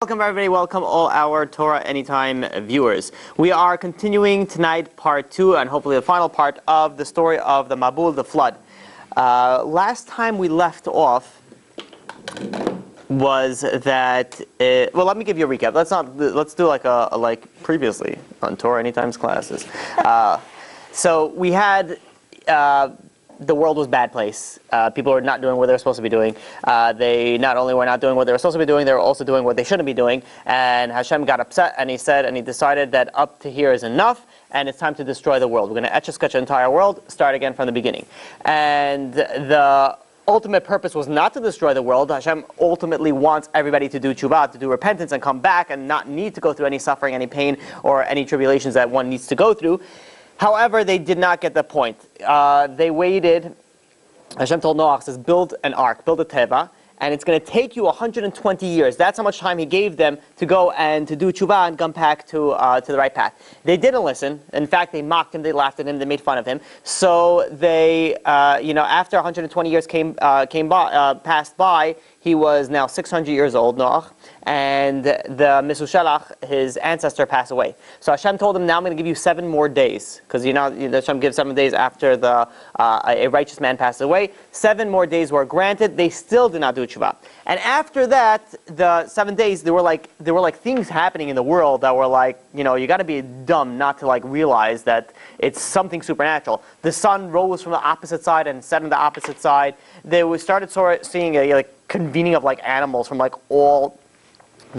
Welcome everybody, welcome all our Torah Anytime viewers. We are continuing tonight part 2 and hopefully the final part of the story of the Babel, the flood. Last time we left off was that, well, let me give you a recap. Let's do like previously on Torah Anytime's classes. So we had the world was a bad place. People were not doing what they were supposed to be doing. They not only were not doing what they were supposed to be doing, they were also doing what they shouldn't be doing. And Hashem got upset and he decided that up to here is enough and it's time to destroy the world. We're going to etch a sketch the entire world, start again from the beginning. And the ultimate purpose was not to destroy the world. Hashem ultimately wants everybody to do tshuva, to do repentance and come back and not need to go through any suffering, any pain, or any tribulations that one needs to go through. However, they did not get the point. They waited. Hashem told Noach, says, build an ark, build a teva, and it's going to take you 120 years. That's how much time he gave them to go and to do tshuva and come back to the right path. They didn't listen. In fact, they mocked him, they laughed at him, they made fun of him. So they, after 120 years passed by, he was now 600 years old, Noach, and the Mesushalach, his ancestor, passed away. So Hashem told him, now I'm going to give you 7 more days, because Hashem gives 7 days after a righteous man passes away. 7 more days were granted. They still did not do tshuva. And after that, the 7 days, there were like things happening in the world that were like, you got to be dumb not to like realize that it's something supernatural. The sun rose from the opposite side and set on the opposite side. They started seeing a convening of like animals from like all.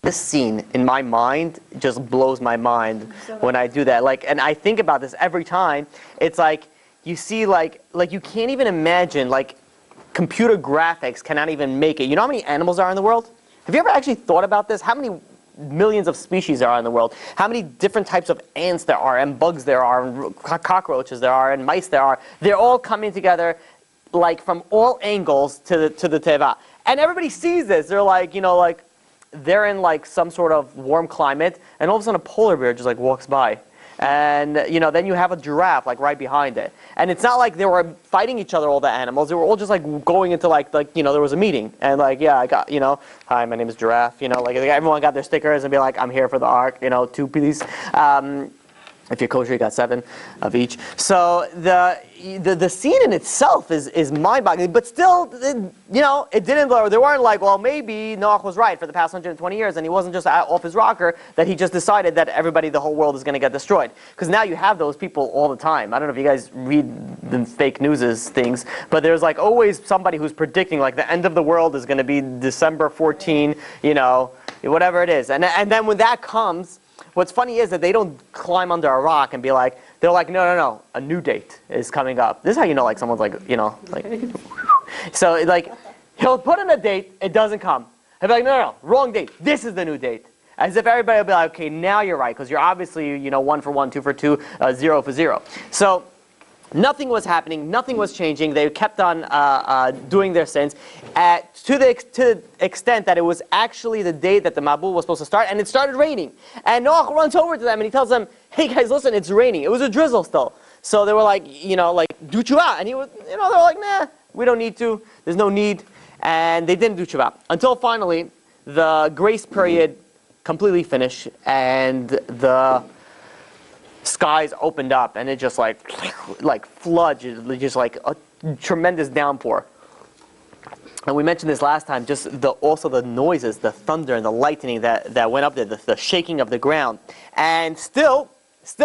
This scene in my mind just blows my mind when I do that. And I think about this every time. It's like you see like you can't even imagine, like computer graphics cannot even make it. You know how many animals are in the world? Have you ever actually thought about this? How many millions of species there are in the world? How many different types of ants there are, and bugs there are, and cockroaches there are, and mice there are? They're all coming together like from all angles to the teva. And everybody sees this. They're like, they're in like some sort of warm climate, and all of a sudden a polar bear just like walks by. And then you have a giraffe like right behind it. And it's not like they were fighting each other, all the animals. They were all just like going into like there was a meeting. And like, yeah, I got, hi, my name is Giraffe. Everyone got their stickers and be like, I'm here for the ark, 2 please. If you're kosher, you got 7 of each. So the scene in itself is mind-boggling, but still, it didn't. They weren't like, well, maybe Noach was right for the past 120 years, and he wasn't just off his rocker that he just decided that the whole world is going to get destroyed. Because now you have those people all the time. I don't know if you guys read the fake news things, but there's like always somebody who's predicting like the end of the world is going to be December 14, whatever it is, and then when that comes. What's funny is that they don't climb under a rock and be like, they're like, no, a new date is coming up. This is how you know, like, someone's like, so, like, he'll put in a date, it doesn't come. He'll be like, no, wrong date. This is the new date. As if everybody will be like, okay, now you're right, because you're obviously, 1 for 1, 2 for 2, 0 for 0. So, nothing was happening, nothing was changing. They kept on doing their sins to the extent that it was actually the day that the Babel was supposed to start, and it started raining. And Noach runs over to them and he tells them, hey guys, listen, it's raining. It was a drizzle still. So they were like, do tshuva. And he was, they were like, nah, we don't need to. There's no need. And they didn't do tshuva. Until finally, the grace period completely finished and the skies opened up, and it just like floods, just like a tremendous downpour. And we mentioned this last time, just also the noises, the thunder and the lightning that went up there, the shaking of the ground. And still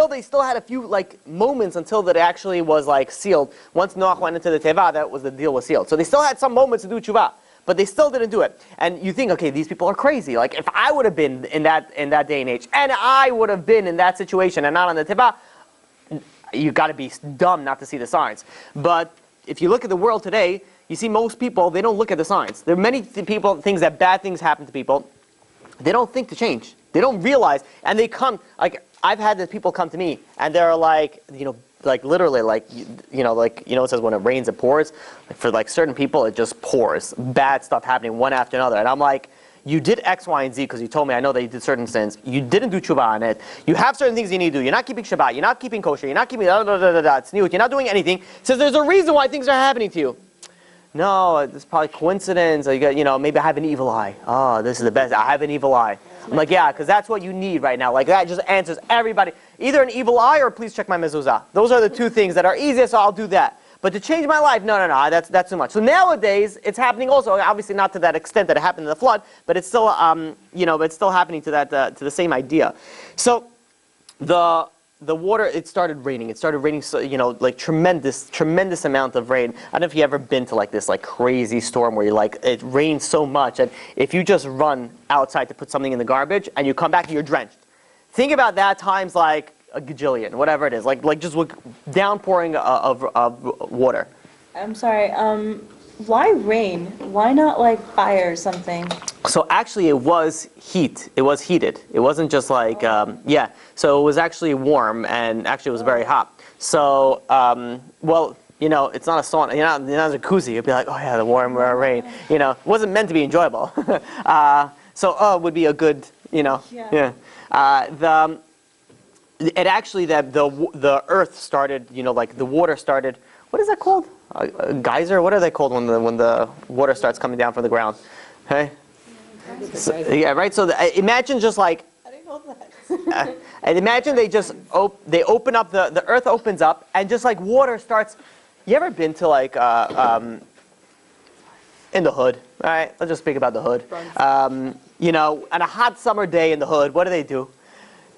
they had a few like moments until that actually was like sealed. Once Noach went into the teva, the deal was sealed. So they still had some moments to do tshuva, but they still didn't do it. And you think, okay, these people are crazy. Like if I would have been in that day and age, and I would have been in that situation and not on the teva, you got to be dumb not to see the signs. But if you look at the world today, you see most people, they don't look at the signs. There are many things that bad things happen to people. They don't think to change. They don't realize, and they come, like I've had the people come to me, and they're like, like literally, like it says when it rains, it pours. Like for like certain people, it just pours. Bad stuff happening one after another, and I'm like, you did X, Y, and Z because you told me I know that you did certain sins. You didn't do tshuva on it. You have certain things you need to do. You're not keeping Shabbat. You're not keeping kosher. You're not keeping it's new. You're not doing anything. It says there's a reason why things are happening to you. No, it's probably coincidence. Or you got, maybe I have an evil eye. Oh, this is the best. I have an evil eye. I'm like, yeah, because that's what you need right now. Like that just answers everybody. Either an evil eye or please check my mezuzah. Those are the two things that are easiest, so I'll do that. But to change my life, no, that's too much. So nowadays, it's happening also, obviously not to that extent that it happened in the flood, but it's still, it's still happening to that, to the same idea. So the water, it started raining. It started raining, so, like tremendous amount of rain. I don't know if you've ever been to like this like crazy storm where it rains so much, and if you just run outside to put something in the garbage and you come back and you're drenched. Think about that times like a gajillion, whatever it is, like just downpouring of water. I'm sorry. Why rain? Why not like fire or something? So actually, it was heat. It was heated. It wasn't just like yeah. So it was actually warm, and actually it was very hot. So well, it's not a sauna. You're not a jacuzzi. You'd be like, oh yeah, the warm rain. It wasn't meant to be enjoyable. So it would be a good, yeah. It actually the earth started, like the water started. What is that called? A geyser? What are they called when the water starts coming down from the ground? Hey. So, yeah, right. So imagine just like. I didn't know that. And imagine they just they open up the earth opens up and just like water starts. You ever been to like in the hood? All right, let's just speak about the hood. On a hot summer day in the hood, what do?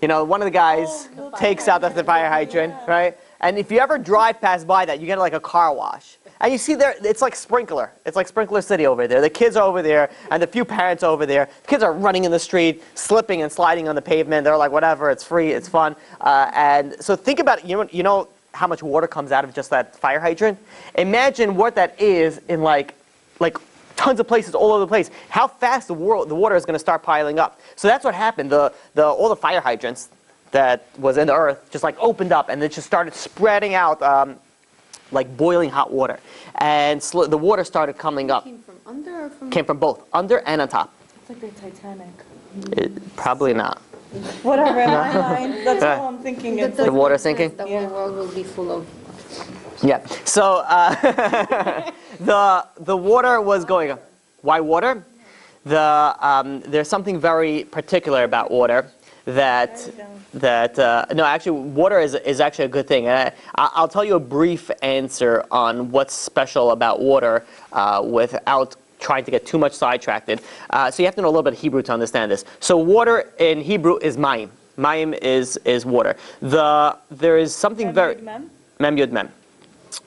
One of the guys takes out the fire hydrant, right? And if you ever drive past by that, you get like a car wash. And you see there, it's like sprinkler. It's like Sprinkler City over there. The kids are over there, and the few parents are over there. The kids are running in the street, slipping and sliding on the pavement. They're like, whatever, it's free, it's fun. And so think about it. You know how much water comes out of just that fire hydrant? Imagine what that is in like tons of places all over the place. How fast the water is going to start piling up. So that's what happened. All the fire hydrants that was in the earth just like opened up, and it just started spreading out like boiling hot water, and the water started coming up. Came from under or from? Came from both under and on top. It's like the Titanic. Probably not. Whatever in my mind, that's all I'm thinking. The water sinking. The whole world will be full of. Yeah. So the water was going up. Why water? There's something very particular about water that no, actually water is actually a good thing. And I'll tell you a brief answer on what's special about water without trying to get too much sidetracked. So you have to know a little bit of Hebrew to understand this. So water in Hebrew is mayim. Mayim is water. There is something very mem yud mem.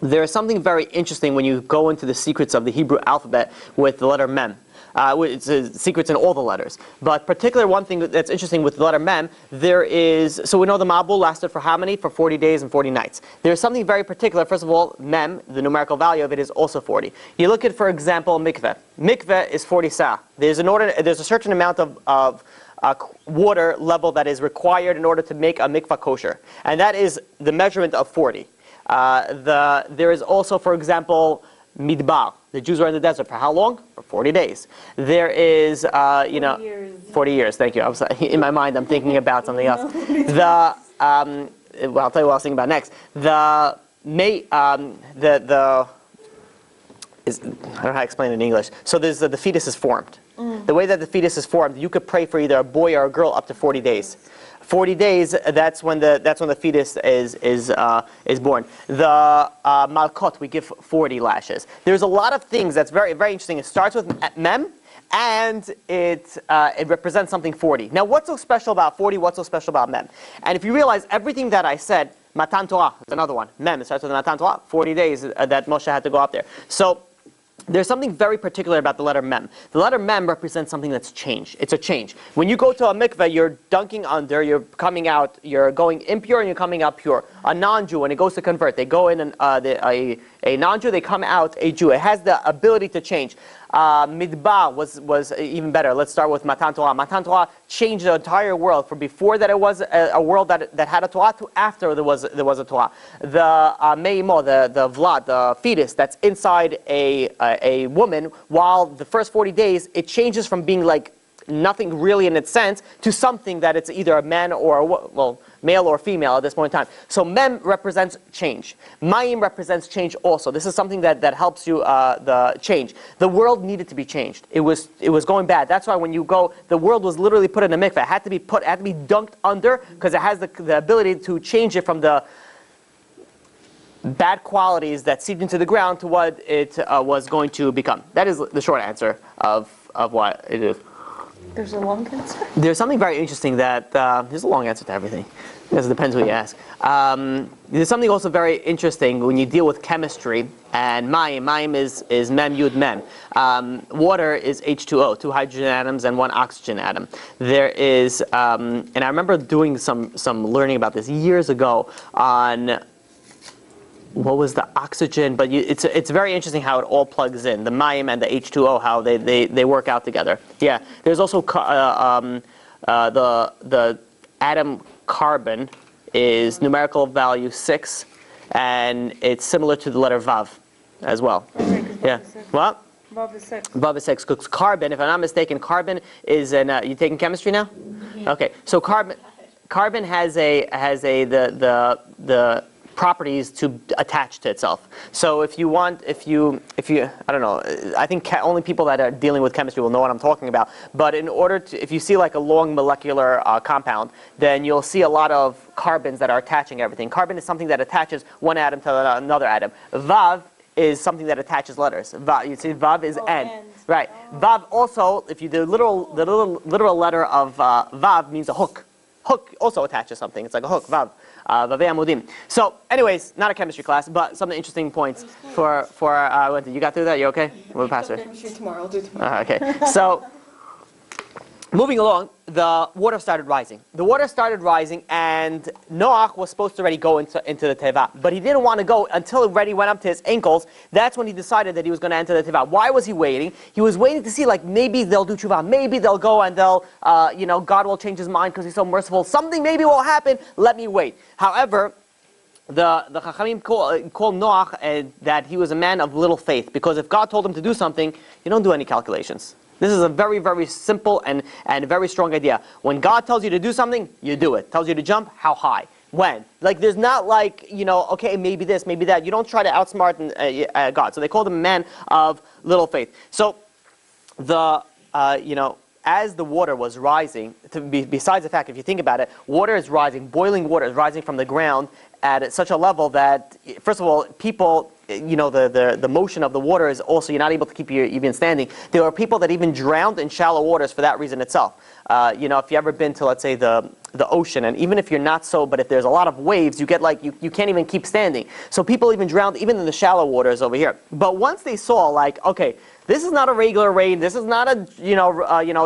There is something very interesting when you go into the secrets of the Hebrew alphabet with the letter mem. It's secrets in all the letters. But particularly one thing that's interesting with the letter mem, so we know the Babel lasted for how many? For 40 days and 40 nights. There's something very particular. First of all, mem, the numerical value of it is also 40. You look at, for example, mikveh. Mikveh is 40 sa. There's a certain amount of water level that is required in order to make a mikveh kosher. And that is the measurement of 40. There is also, for example, midbar. The Jews were in the desert for how long? For 40 days. There is, 40 years. Thank you. In my mind, I'm thinking about something else. Well, I'll tell you what I was thinking about next. I don't know how to explain it in English. So there's the fetus is formed. The way that the fetus is formed, you could pray for either a boy or a girl up to 40 days. 40 days, that's when the fetus is born. The malkot, we give 40 lashes. There's a lot of things that's very, very interesting. It starts with mem, and it represents something 40. Now, what's so special about 40? What's so special about mem? And if you realize everything that I said, Matan Torah is another one. Mem, it starts with Matan Torah, 40 days that Moshe had to go up there. So there's something very particular about the letter mem. The letter mem represents something that's changed. It's a change. When you go to a mikveh, you're dunking under, you're coming out, you're going impure and you're coming out pure. A non-Jew, when it goes to convert, they go in, and a non-Jew, they come out a Jew. It has the ability to change. Midbar was even better. Let's start with Matan Torah. Matan Torah changed the entire world from before that it was a world that had a Torah to after there was a Torah. The Meimo, the Vlad, the fetus that's inside a woman, while the first 40 days it changes from being like nothing really in its sense to something that it's either a man or male or female at this point in time. So mem represents change. Mayim represents change also. This is something that helps you the change. The world needed to be changed. It was going bad. That's why when you go, the world was literally put in a mikveh. It had to be dunked under because it has the ability to change it from the bad qualities that seeped into the ground to what it was going to become. That is the short answer of what it is. There's a long answer? There's something very interesting that, there's a long answer to everything. Because it depends who you ask. There's something also very interesting when you deal with chemistry and mayim. Mayim is mem, yud, mem. Water is H2O, 2 hydrogen atoms and 1 oxygen atom. There is, and I remember doing some learning about this years ago on what was the oxygen, but it's very interesting how it all plugs in. The mayim and the H2O, how they work out together. Yeah, there's also the atom carbon is numerical value 6, and it's similar to the letter Vav as well. Okay, Yeah. What? Vav is 6. Vav is 6. Because carbon, if I'm not mistaken, carbon is an. You taking chemistry now? Okay. So carbon has the properties to attach to itself. So if you I don't know, I think only people that are dealing with chemistry will know what I'm talking about. But in order to, if you see like a long molecular compound, then you'll see a lot of carbons that are attaching everything. Carbon is something that attaches one atom to another atom. Vav is something that attaches letters. Vav, you see, Vav is N. Right. Vav also, if you the literal letter of Vav means a hook. Hook also attaches something. It's like a hook. Vav. So, anyways, not a chemistry class, but some interesting points for you got through that? You okay? We'll pass it. Chemistry tomorrow. I'll do tomorrow. Okay. So, moving along, the water started rising. The water started rising, and Noach was supposed to already go into the teva, but he didn't want to go until it already went up to his ankles. That's when he decided that he was going to enter the teva. Why was he waiting? He was waiting to see, like, maybe they'll do tshuva, maybe they'll go and they'll, God will change his mind because he's so merciful. Something maybe will happen. Let me wait. However, the Chachamim call Noach that he was a man of little faith, because if God told him to do something, you don't do any calculations. This is a very, very simple and very strong idea. When God tells you to do something, you do it. Tells you to jump, how high? When? Like, there's not like, okay, maybe this, maybe that. You don't try to outsmart God. So they called him a man of little faith. So as the water was rising, besides the fact, if you think about it, water is rising, boiling water is rising from the ground at such a level that, first of all, people, the motion of the water is also, you're not able to keep you even standing. There are people that even drowned in shallow waters for that reason itself. If you've ever been to, let's say, the ocean, and even if you're not so, but if there's a lot of waves, you get like, you can't even keep standing. So people even drowned even in the shallow waters over here. But once they saw, like, okay, this is not a regular rain. This is not a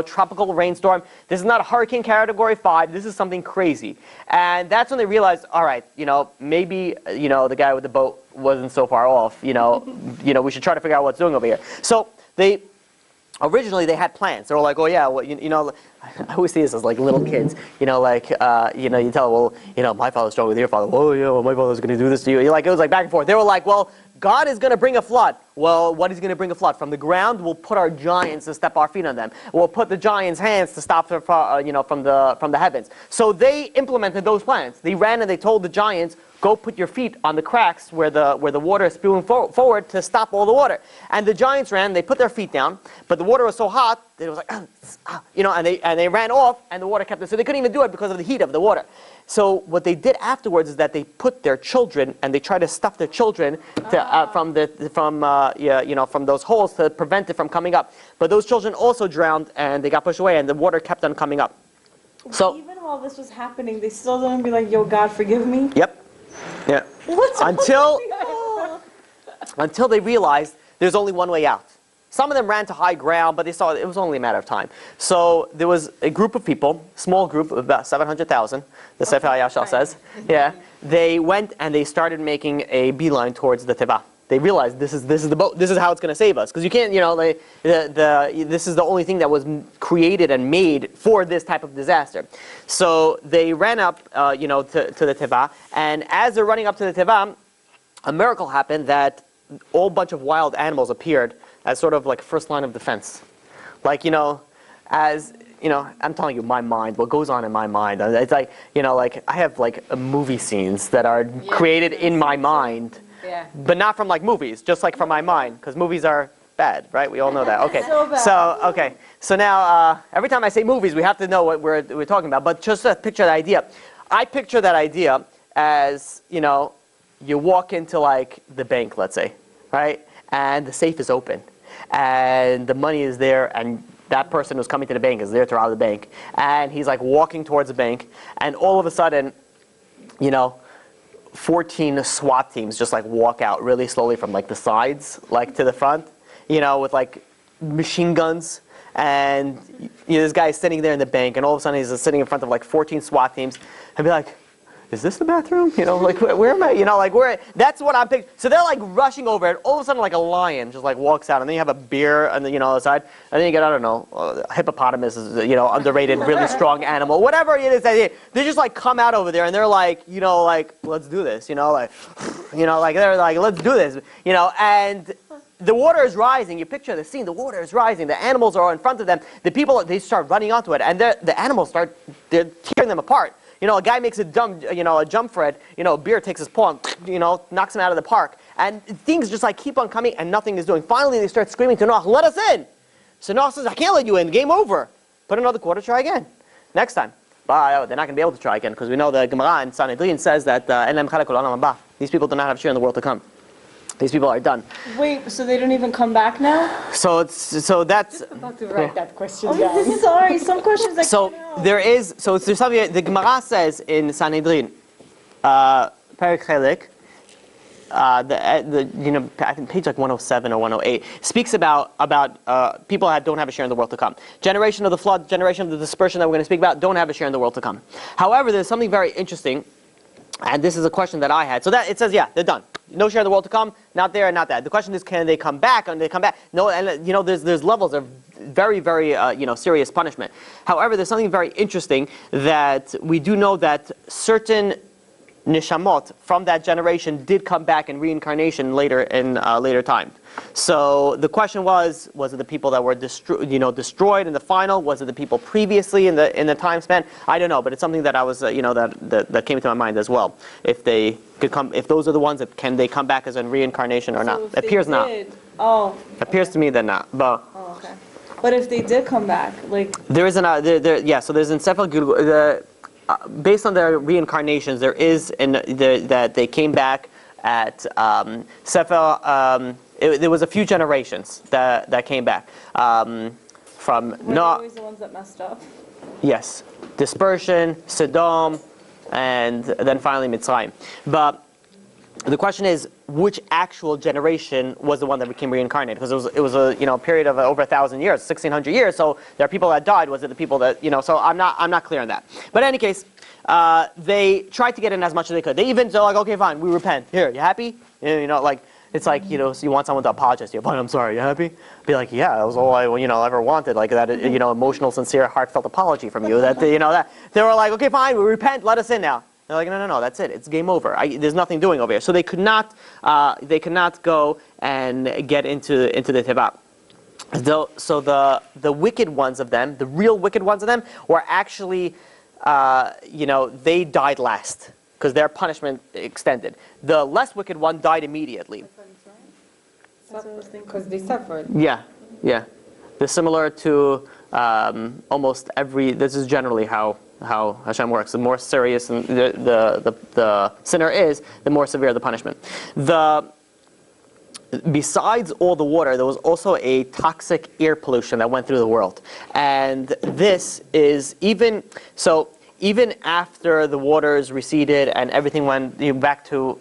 tropical rainstorm. This is not a hurricane category 5. This is something crazy. And that's when they realized, all right, maybe the guy with the boat wasn't so far off. We should try to figure out what's doing over here. So originally they had plans. They were like, oh yeah, well, I always see this as like little kids. You tell them, well, my father's strong with your father. Oh yeah, well, my father's going to do this to you. It was like back and forth. They were like, well, God is going to bring a flood. Well, what is going to bring a flood? From the ground, we'll put our giants to step our feet on them. We'll put the giants' hands to stop them from the heavens. So they implemented those plans. They ran and they told the giants, go put your feet on the cracks where the water is spewing forward to stop all the water. And the giants ran. They put their feet down, but the water was so hot that it was like, and they ran off, and the water kept them. So they couldn't even do it because of the heat of the water. So what they did afterwards is that they put their children, and they tried to stuff their children from those holes to prevent it from coming up. But those children also drowned, and they got pushed away, and the water kept on coming up. So even while this was happening, they still didn't be like, "Yo, God, forgive me." Yep. Yeah. Until they realized there's only one way out. Some of them ran to high ground, but they saw it was only a matter of time. So there was a group of people, small group of about 700,000, the Sefer HaYashar says. Yeah. They went and they started making a beeline towards the Teva. They realized this is the boat. This is how it's going to save us, because you can't. This is the only thing that was created and made for this type of disaster. So they ran up, to the Teva, and as they're running up to the Teva, a miracle happened that all bunch of wild animals appeared as sort of like first line of defense. Like, as I'm telling you, my mind, what goes on in my mind. It's like, like I have like movie scenes that are created in my mind, but not from like movies, just like from my mind, because movies are bad, right? We all know that. Okay. So bad. So now every time I say movies, we have to know what we're talking about. But just to picture the idea, I picture that idea as you walk into like the bank, let's say, right, and the safe is open, and the money is there, and that person who's coming to the bank is there to rob the bank, and he's like walking towards the bank, and all of a sudden, 14 SWAT teams just like walk out really slowly from like the sides, like to the front, with like machine guns, and this guy is sitting there in the bank, and all of a sudden he's sitting in front of like 14 SWAT teams, and be like, is this the bathroom? Like where am I? Like where? That's what I'm picturing. So they're like rushing over it. All of a sudden, like a lion just like walks out, and then you have a bear on the other side, and then you get, I don't know, hippopotamus is underrated, really strong animal, whatever it is. They just like come out over there, and they're like like let's do this, like they're like let's do this, and the water is rising. You picture the scene. The water is rising. The animals are in front of them. The people, they start running onto it, and the animals they're tearing them apart. A guy makes a jump for it. A bear takes his paw and, knocks him out of the park. And things just like keep on coming, and nothing is doing. Finally, they start screaming to Noach, let us in. So Noach says, I can't let you in. Game over. Put another quarter, try again. Next time. But they're not going to be able to try again, because we know the Gemara in Sanhedrin says that these people do not have share in the world to come. These people are done. Wait, so they don't even come back now? So that's About to write that question I'm down. sorry, some questions I so can't help. there's something the Gemara says in Sanhedrin, Perek Chelek, I think page like 107 or 108 speaks about people that don't have a share in the world to come. Generation of the flood, generation of the dispersion that we're going to speak about, don't have a share in the world to come. However, there's something very interesting, and this is a question that I had. So that it says, yeah, they're done. No share in the world to come, not there and not that. The question is, can they come back? And they come back. No, and there's levels of very, very serious punishment. However, there's something very interesting that we do know that certain neshamot from that generation did come back in reincarnation later in later time. So the question was it the people that were destroyed in the final? Was it the people previously in the time span? I don't know, but it's something that I was that came to my mind as well. If they could come, if those are the ones that can they come back as in reincarnation or not? So if Appears they not. did- Oh. Appears to me that not. But Oh, okay. But if they did come back, like, there is so there's in Sefer Gilgul, based on their reincarnations, there is that they came back at Sefer. There was a few generations that came back from were they Noah. always the ones that messed up? Yes, dispersion, Sodom, and then finally Mitzrayim. But the question is, which actual generation was the one that became reincarnated? Because it was a period of over 1,000 years, 1,600 years. So there are people that died. Was it the people that So I'm not clear on that. But in any case, they tried to get in as much as they could. They're like, okay, fine, we repent. Here, you happy? It's like, so you want someone to apologize to you. Fine, I'm sorry, you happy? Be like, yeah, that was all I ever wanted. Like that, emotional, sincere, heartfelt apology from you. That they were like, okay, fine, we repent. Let us in now. They're like, no, that's it. It's game over. There's nothing doing over here. So they could not go and get into the Teva. So the wicked ones of them, the real wicked ones of them, were actually, they died last because their punishment extended. The less wicked one died immediately. That's what I was thinking. Because they suffered. Yeah. They're similar to almost every. This is generally how Hashem works. The more serious the sinner is, the more severe the punishment. Besides all the water, there was also a toxic air pollution that went through the world, and this is even after the waters receded and everything went back to,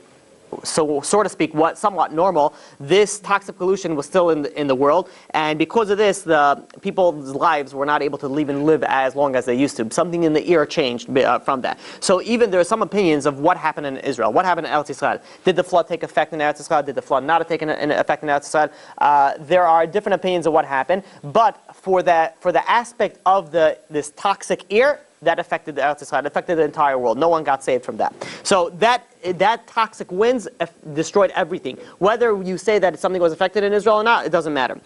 so to speak, somewhat normal, this toxic pollution was still in the world, and because of this, the people's lives were not able to even live as long as they used to. Something in the air changed from that. So even there are some opinions of what happened in Israel, what happened in Eretz Yisrael. Did the flood take effect in Eretz Yisrael? Did the flood not take effect in Eretz Yisrael? There are different opinions of what happened, but for the aspect of this toxic air, that affected the Eretz Yisrael, affected the entire world. No one got saved from that. So that toxic winds destroyed everything. Whether you say that something was affected in Israel or not, it doesn't matter.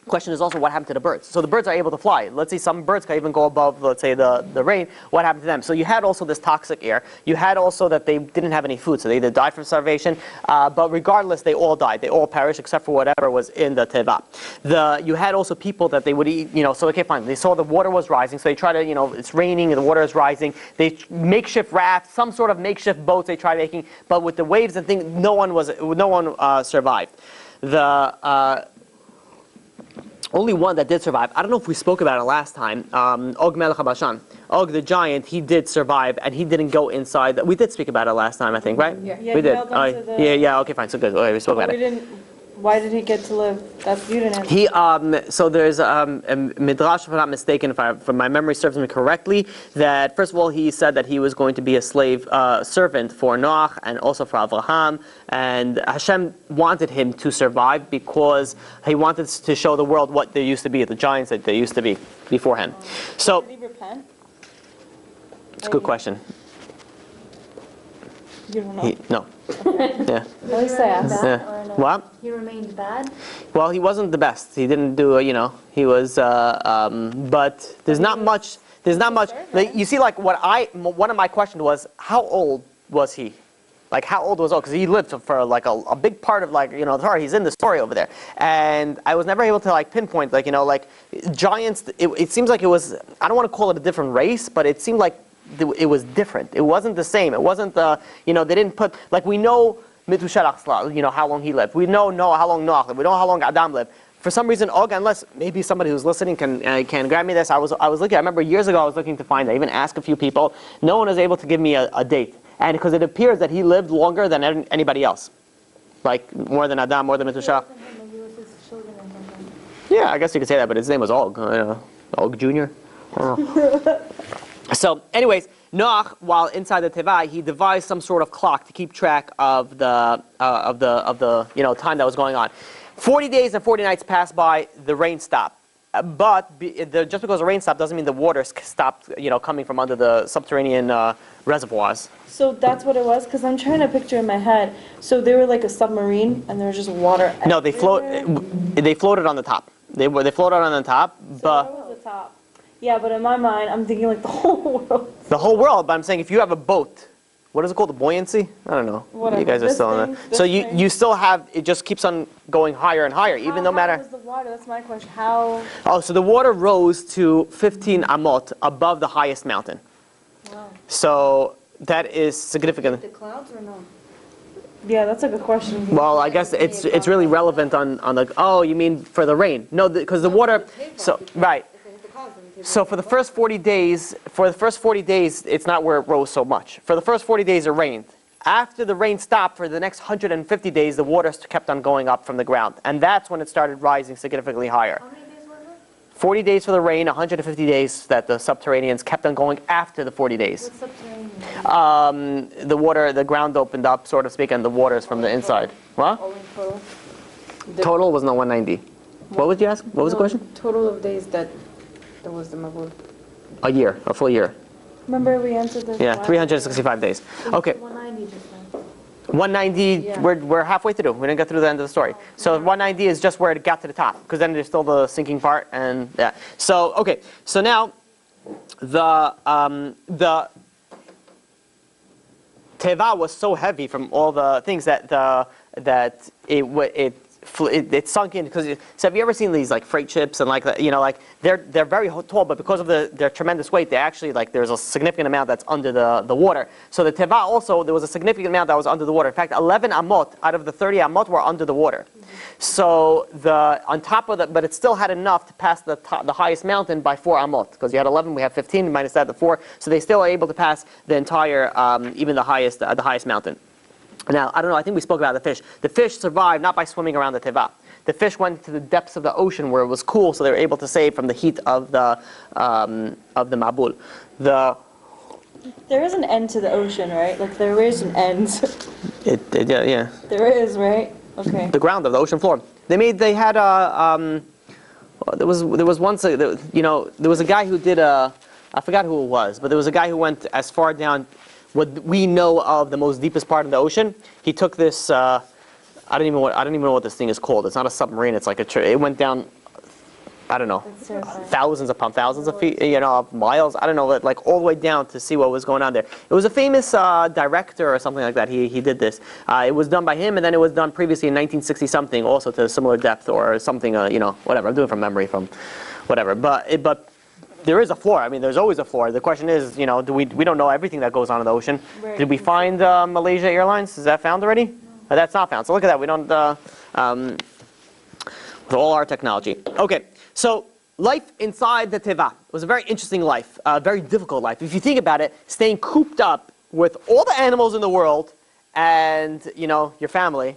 Question is also what happened to the birds. So the birds are able to fly. Let's say some birds can even go above, let's say, the rain. What happened to them? So you had also this toxic air. You had also that they didn't have any food, so they either died from starvation. But regardless, they all died. They all perished except for whatever was in the teva. You had also people that they would eat, so okay, fine. They saw the water was rising, so they try to, it's raining and the water is rising. They makeshift rafts, some sort of makeshift boats they tried making, but with the waves and things, no one survived. Only one that did survive. I don't know if we spoke about it last time. Og Melech HaBashan. Og the giant, he did survive, and he didn't go inside. We did speak about it last time, I think, right? Yeah, we did. Yeah, Okay, fine. So good. Okay, we spoke about it. Why did he get to live? That's you didn't answer. He so there's a midrash, if I'm not mistaken, if my memory serves me correctly, that first of all he said that he was going to be a slave servant for Noach and also for Avraham, and Hashem wanted him to survive because he wanted to show the world what they used to be, the giants that they used to be beforehand. So did he repent? It's a good question. You don't know. No. Yeah. At least I asked. Yeah. What? He remained bad? Well, he wasn't the best. He didn't do, he was, but there's not much, like, you see, like, one of my questions was, how old was he? Like, how old was he? Because he lived for, like, a big part of, like, the Torah. He's in the story over there. And I was never able to, like, pinpoint, like, like, giants, it seems like it was, I don't want to call it a different race, but it seemed like it was different. It wasn't the same. It wasn't the, they didn't put, like, we know Mithushalach, how long he lived. We know Noah, how long Noah lived. We know how long Adam lived. For some reason, Og, unless maybe somebody who's listening can grab me this, I was looking, I remember years ago I was looking to find, I even asked a few people, no one was able to give me a date. And because it appears that he lived longer than anybody else. Like, more than Adam, more than Mithushalach. Yeah, I guess you could say that, but his name was Og. Og Jr. So, anyways, Noach, while inside the Teva, he devised some sort of clock to keep track of the time that was going on. 40 days and 40 nights passed by, the rain stopped. But just because the rain stopped doesn't mean the water stopped, coming from under the subterranean reservoirs. So that's what it was? Because I'm trying to picture in my head. So they were like a submarine, and there was just water No, everywhere? they floated on the top. They floated on the top, but... So where was the top? Yeah, but in my mind, I'm thinking like the whole world. The whole world, but I'm saying if you have a boat, what is it called, the buoyancy? I don't know. Whatever. You guys are This still in thing, it. So this you still have, it just keeps on going higher and higher, even no matter... How was the water? That's my question. How? Oh, so the water rose to 15 amot above the highest mountain. Wow. So that is significant. The clouds or no? Yeah, that's a good question. Well, I guess it's really relevant on the... Oh, you mean for the rain? No, because the water... So, right. So for the first 40 days, it's not where it rose so much. For the first 40 days, it rained. After the rain stopped, for the next 150 days, the water kept on going up from the ground. And that's when it started rising significantly higher. How many days was it? 40 days for the rain, 150 days that the subterraneans kept on going after the 40 days. What's subterranean? The water, the ground opened up, so to speak, and the water's from the inside. What? All in total? Total was not 190. What would you ask? What was the question? Total of days that was the Mabul. A year, a full year. Remember we answered this? Yeah, last 365 days. Okay. 190 just now. 190, Yeah. we're halfway through. We didn't get through the end of the story. So 190 is just where it got to the top, because then there's still the sinking part, and yeah. So okay, so now the teva was so heavy from all the things that it sunk in, because so have you ever seen these like freight ships and like that, like they're very tall, but because of their tremendous weight, they actually, like, there's a significant amount that's under the water. So the teva also, there was a significant amount that was under the water. In fact, 11 amot out of the 30 amot were under the water. So on top of that, but it still had enough to pass the highest mountain by 4 amot, because you had 11, we have 15 minus that, the 4. So they still are able to pass the entire, even the highest mountain. Now, I don't know, I think we spoke about the fish. The fish survived not by swimming around the teva. The fish went to the depths of the ocean where it was cool, so they were able to save from the heat of the mabul. There is an end to the ocean, right? Like there is an end. Yeah. There is, right? Okay. The ground of the ocean floor. They had a, there was once, there was a guy who did I forgot who it was, but there was a guy who went as far down what we know of the most deepest part of the ocean. He took this, I don't even know what this thing is called. It's not a submarine. It's like it went down I don't know, That's terrifying. thousands of feet, of miles, I don't know, but like all the way down to see what was going on there. It was a famous director or something like that. He did this. It was done by him, and then it was done previously in 1960 something, also to a similar depth or something. Whatever. I'm doing it from memory, from whatever. But there is a floor. I mean, there's always a floor. The question is, we don't know everything that goes on in the ocean. Right. Did we find Malaysia Airlines? Is that found already? That's not found. So look at that. We don't. With all our technology. Okay. So life inside the teva was a very interesting life, a very difficult life. If you think about it, staying cooped up with all the animals in the world and, your family,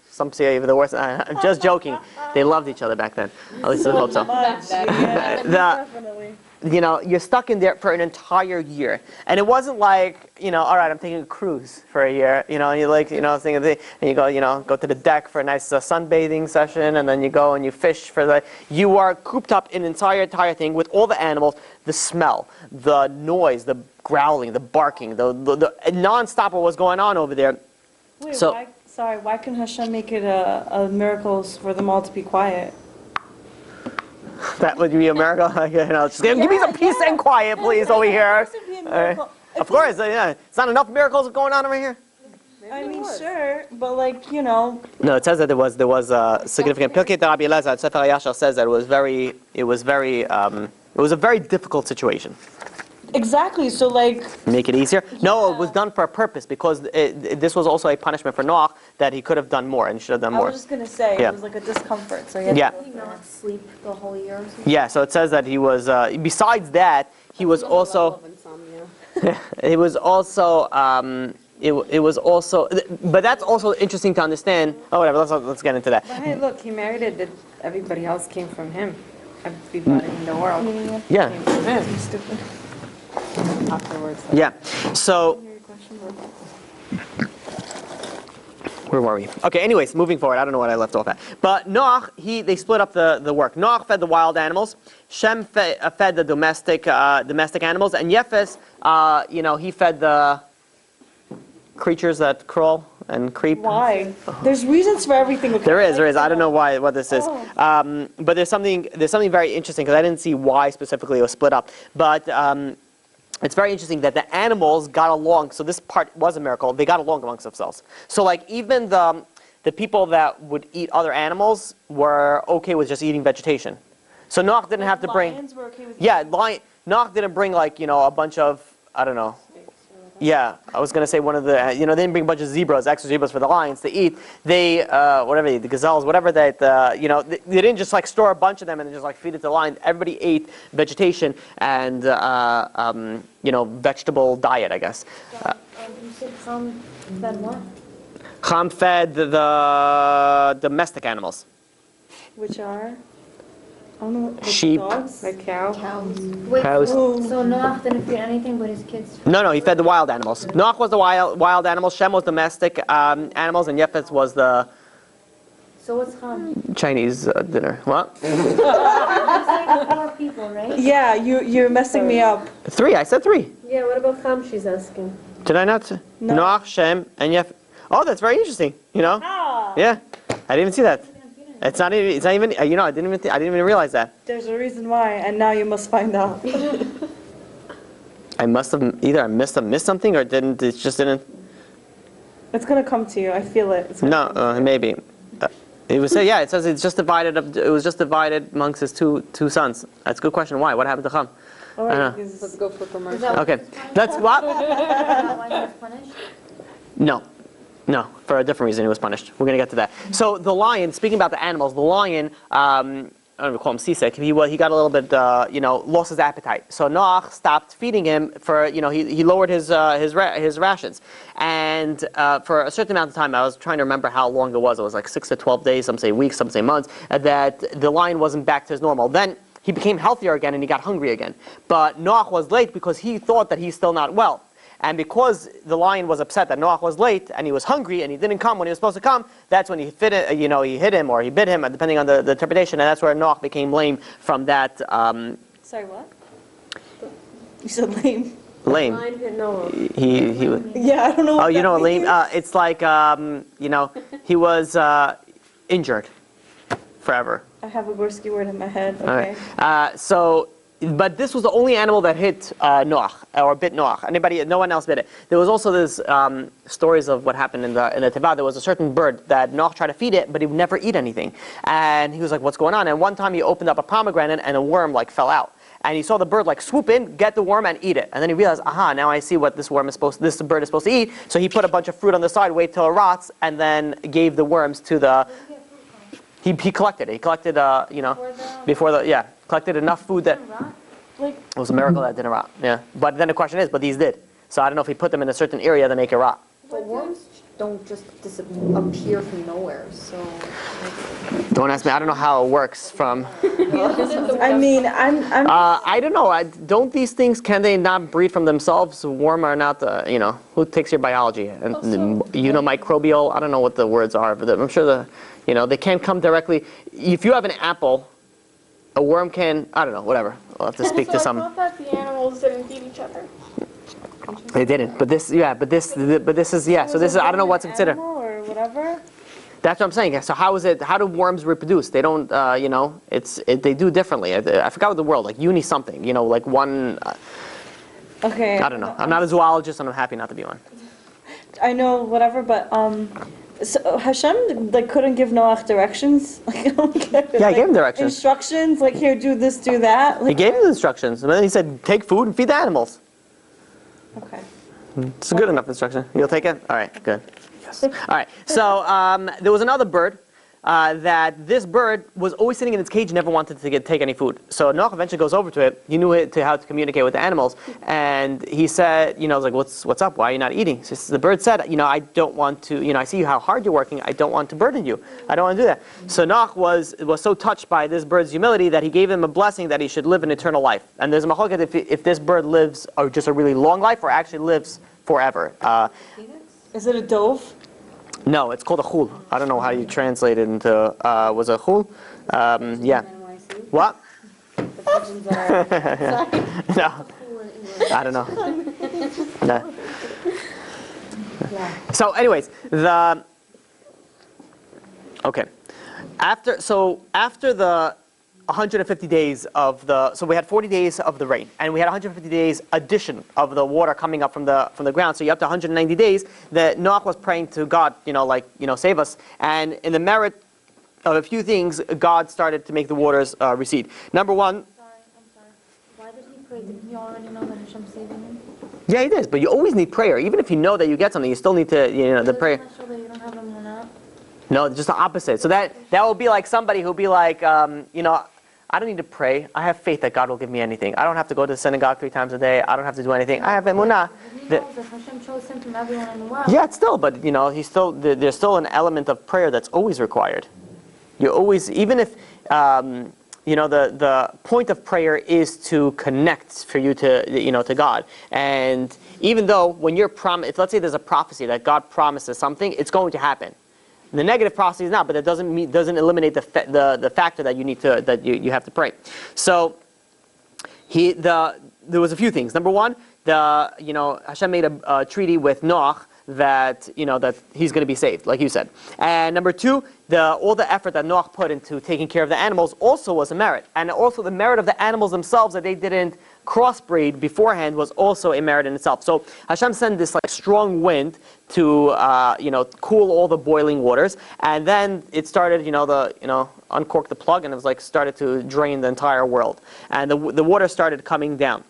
some say even the worst. I'm just joking. They loved each other back then. At least I hope so. Definitely. You're stuck in there for an entire year. And it wasn't like, all right, I'm taking a cruise for a year, and you like, thinking of and you go to the deck for a nice sunbathing session, and then you go and you fish you are cooped up in an entire thing with all the animals, the smell, the noise, the growling, the barking, the non-stop what was going on over there. Wait, So- why can Hashem make it a miracle for them all to be quiet? That would be a miracle. Just give me some peace and quiet, please, over here. Of course, yeah. It's not enough miracles going on over here. I mean, sure, but No, it says that there was a significant. Pilkei Rabbi Elazar, Sefer Yashar says that it was a very difficult situation. exactly. So Make it easier? No, it was done for a purpose because this was also a punishment for Noach that he could have done more and should have done I more. was just gonna say Yeah. it was like a discomfort. So yeah. Yeah. Did he not sleep the whole year or something? Yeah, so it says that he was. Besides that, he was also. Level of insomnia. It was also. It was also. But that's also interesting to understand. Oh, whatever. Let's get into that. But hey, look, he married it. That everybody else came from him. Everybody in the world Yeah. came from him Stupid. afterwards. Yeah. So. Where were we? Okay, anyways, moving forward. I don't know what I left off at. But Noach, they split up the work. Noach fed the wild animals. Shem fed the domestic animals. And Yefes, he fed the creatures that crawl and creep. Why? There's reasons for everything. Okay? There is. I don't know what this is. Oh. But there's something very interesting because I didn't see why specifically it was split up. But it's very interesting that the animals got along. So this part was a miracle. They got along amongst themselves. So like even the people that would eat other animals were okay with just eating vegetation. So Noach didn't have to bring. Lions were okay with Noach didn't bring a bunch of, I don't know. Yeah, I was gonna say one of the, they didn't bring a bunch of extra zebras for the lions to eat. They, the gazelles, whatever that, they didn't just store a bunch of them and then just feed it to the lion. Everybody ate vegetation and, vegetable diet, I guess. You said Ham fed what? Ham fed the domestic animals. which are. I don't know. Like Sheep. Dogs. Like cow. Cows. Wait, Cows. so Noach didn't feed anything but his kids? No, he fed the wild animals. Noach was the wild animals, Shem was domestic animals, and Yefes was the So what's Ham? Chinese dinner. What? It's like 4 people, right? Yeah, you're messing me up. 3, I said 3. Yeah, what about Ham, she's asking? Did I not? No. Noach, Shem, and Yefes. Oh, that's very interesting, Ah. Yeah, I didn't even see that. It's not even, I didn't even realize that. There's a reason why, and now you must find out. I must have, either I missed something or it just didn't. It's gonna come to you. I feel it. It's gonna come to you. Maybe. It says it was just divided amongst his two sons. That's a good question. Why? What happened to Ham? All I don't right, know. because- Let's go for Is commercial. that Okay, why he was punished? that's what? Is that why he was punished? No, for a different reason he was punished. We're going to get to that. So the lion, speaking about the animals, the lion, I don't know, call him seasick, he got a little bit, lost his appetite. So Noach stopped feeding him for, he lowered his rations. And for a certain amount of time, I was trying to remember how long it was like 6 to 12 days, some say weeks, some say months, that the lion wasn't back to his normal. Then he became healthier again and he got hungry again. But Noach was late because he thought that he's still not well. And because the lion was upset that Noach was late and he was hungry and he didn't come when he was supposed to come, that's when he hit him or he bit him, depending on the interpretation. And that's where Noach became lame from that. Sorry, what? You said lame. Lame. Mine hit Noah. He was. Yeah, I don't know. Oh, What you know that what lame? means. It's like he was injured forever. I have a Gorski word in my head. All Okay. right. But this was the only animal that hit Noach, or bit Noach. No one else bit it. There was also this stories of what happened in the Teva. There was a certain bird that Noach tried to feed it, but he would never eat anything. And he was like, what's going on? And one time he opened up a pomegranate and a worm like fell out. And he saw the bird like swoop in, get the worm and eat it. And then he realized, aha, now I see what this bird is supposed to eat. So he put a bunch of fruit on the side, wait till it rots, and then gave the worms to the... He collected it. He collected, collected enough food that it was a miracle that it didn't rot. Yeah, but then the question is, but these did. So I don't know if he put them in a certain area to make it rot. But worms don't just appear from nowhere, so... Don't ask me. I don't know how it works from... I mean, I don't know. Don't these things, can they not breed from themselves? Worm are not, who takes your biology? And microbial, I don't know what the words are, but I'm sure they can't come directly. If you have an apple, a worm can, I don't know, whatever. I'll have to speak to some. I thought that the animals didn't feed each other. They didn't, but this is, so this is, I don't know what's considered. Or whatever. That's what I'm saying. So how do worms reproduce? They don't, they do differently. I forgot what the word, like uni something, like one. Okay. I don't know. I'm not a zoologist and I'm happy not to be one. I know, whatever, but, so Hashem couldn't give Noach directions. Yeah, I gave him directions. Instructions, like here, do this, do that. He gave him the instructions, and then he said, take food and feed the animals. Okay. It's a good enough instruction. You'll take it? All right, good. Yes. All right. So there was another bird that this bird was always sitting in its cage and never wanted to take any food. So Noach eventually goes over to it. He knew how to communicate with the animals, and he said, like, what's up? Why are you not eating? So the bird said, I don't want to. I see how hard you're working. I don't want to burden you. I don't want to do that. So Noach was so touched by this bird's humility that he gave him a blessing that he should live an eternal life. And there's a machlokes if this bird lives just a really long life or actually lives forever. Is it a dove? No, it's called a chul. I don't know how you translate it into, was a chul? Yeah. What? No. I don't know. No. So anyways, okay. After the 150 days so we had 40 days of the rain, and we had 150 days addition of the water coming up from the ground. So you're up to 190 days that Noach was praying to God, save us. And in the merit of a few things, God started to make the waters recede. Number one. I'm sorry. Why did he pray? Didn't he already know that Hashem saving him? Yeah, he does. But you always need prayer, even if you know that you get something. You still need to, the prayer. Isn't that show that you don't have him or not? No, just the opposite. So that will be like somebody who'll be like, I don't need to pray. I have faith that God will give me anything. I don't have to go to the synagogue 3 times a day. I don't have to do anything. I have emunah. He knows that Hashem chose him from everyone in the world. Yeah, it's still, but there's still an element of prayer that's always required. You always, even if the point of prayer is to connect for you to God. And even though when you're let's say there's a prophecy that God promises something, it's going to happen. The negative prophecy is not, but it doesn't eliminate the factor that you have to pray. So there was a few things. Number one, Hashem made a treaty with Noach that he's going to be saved, like you said. And number two, all the effort that Noach put into taking care of the animals also was a merit, and also the merit of the animals themselves that they didn't crossbreed beforehand was also a merit in itself. So Hashem sent this strong wind to cool all the boiling waters, and then it started uncork the plug, and it was started to drain the entire world, and the water started coming down.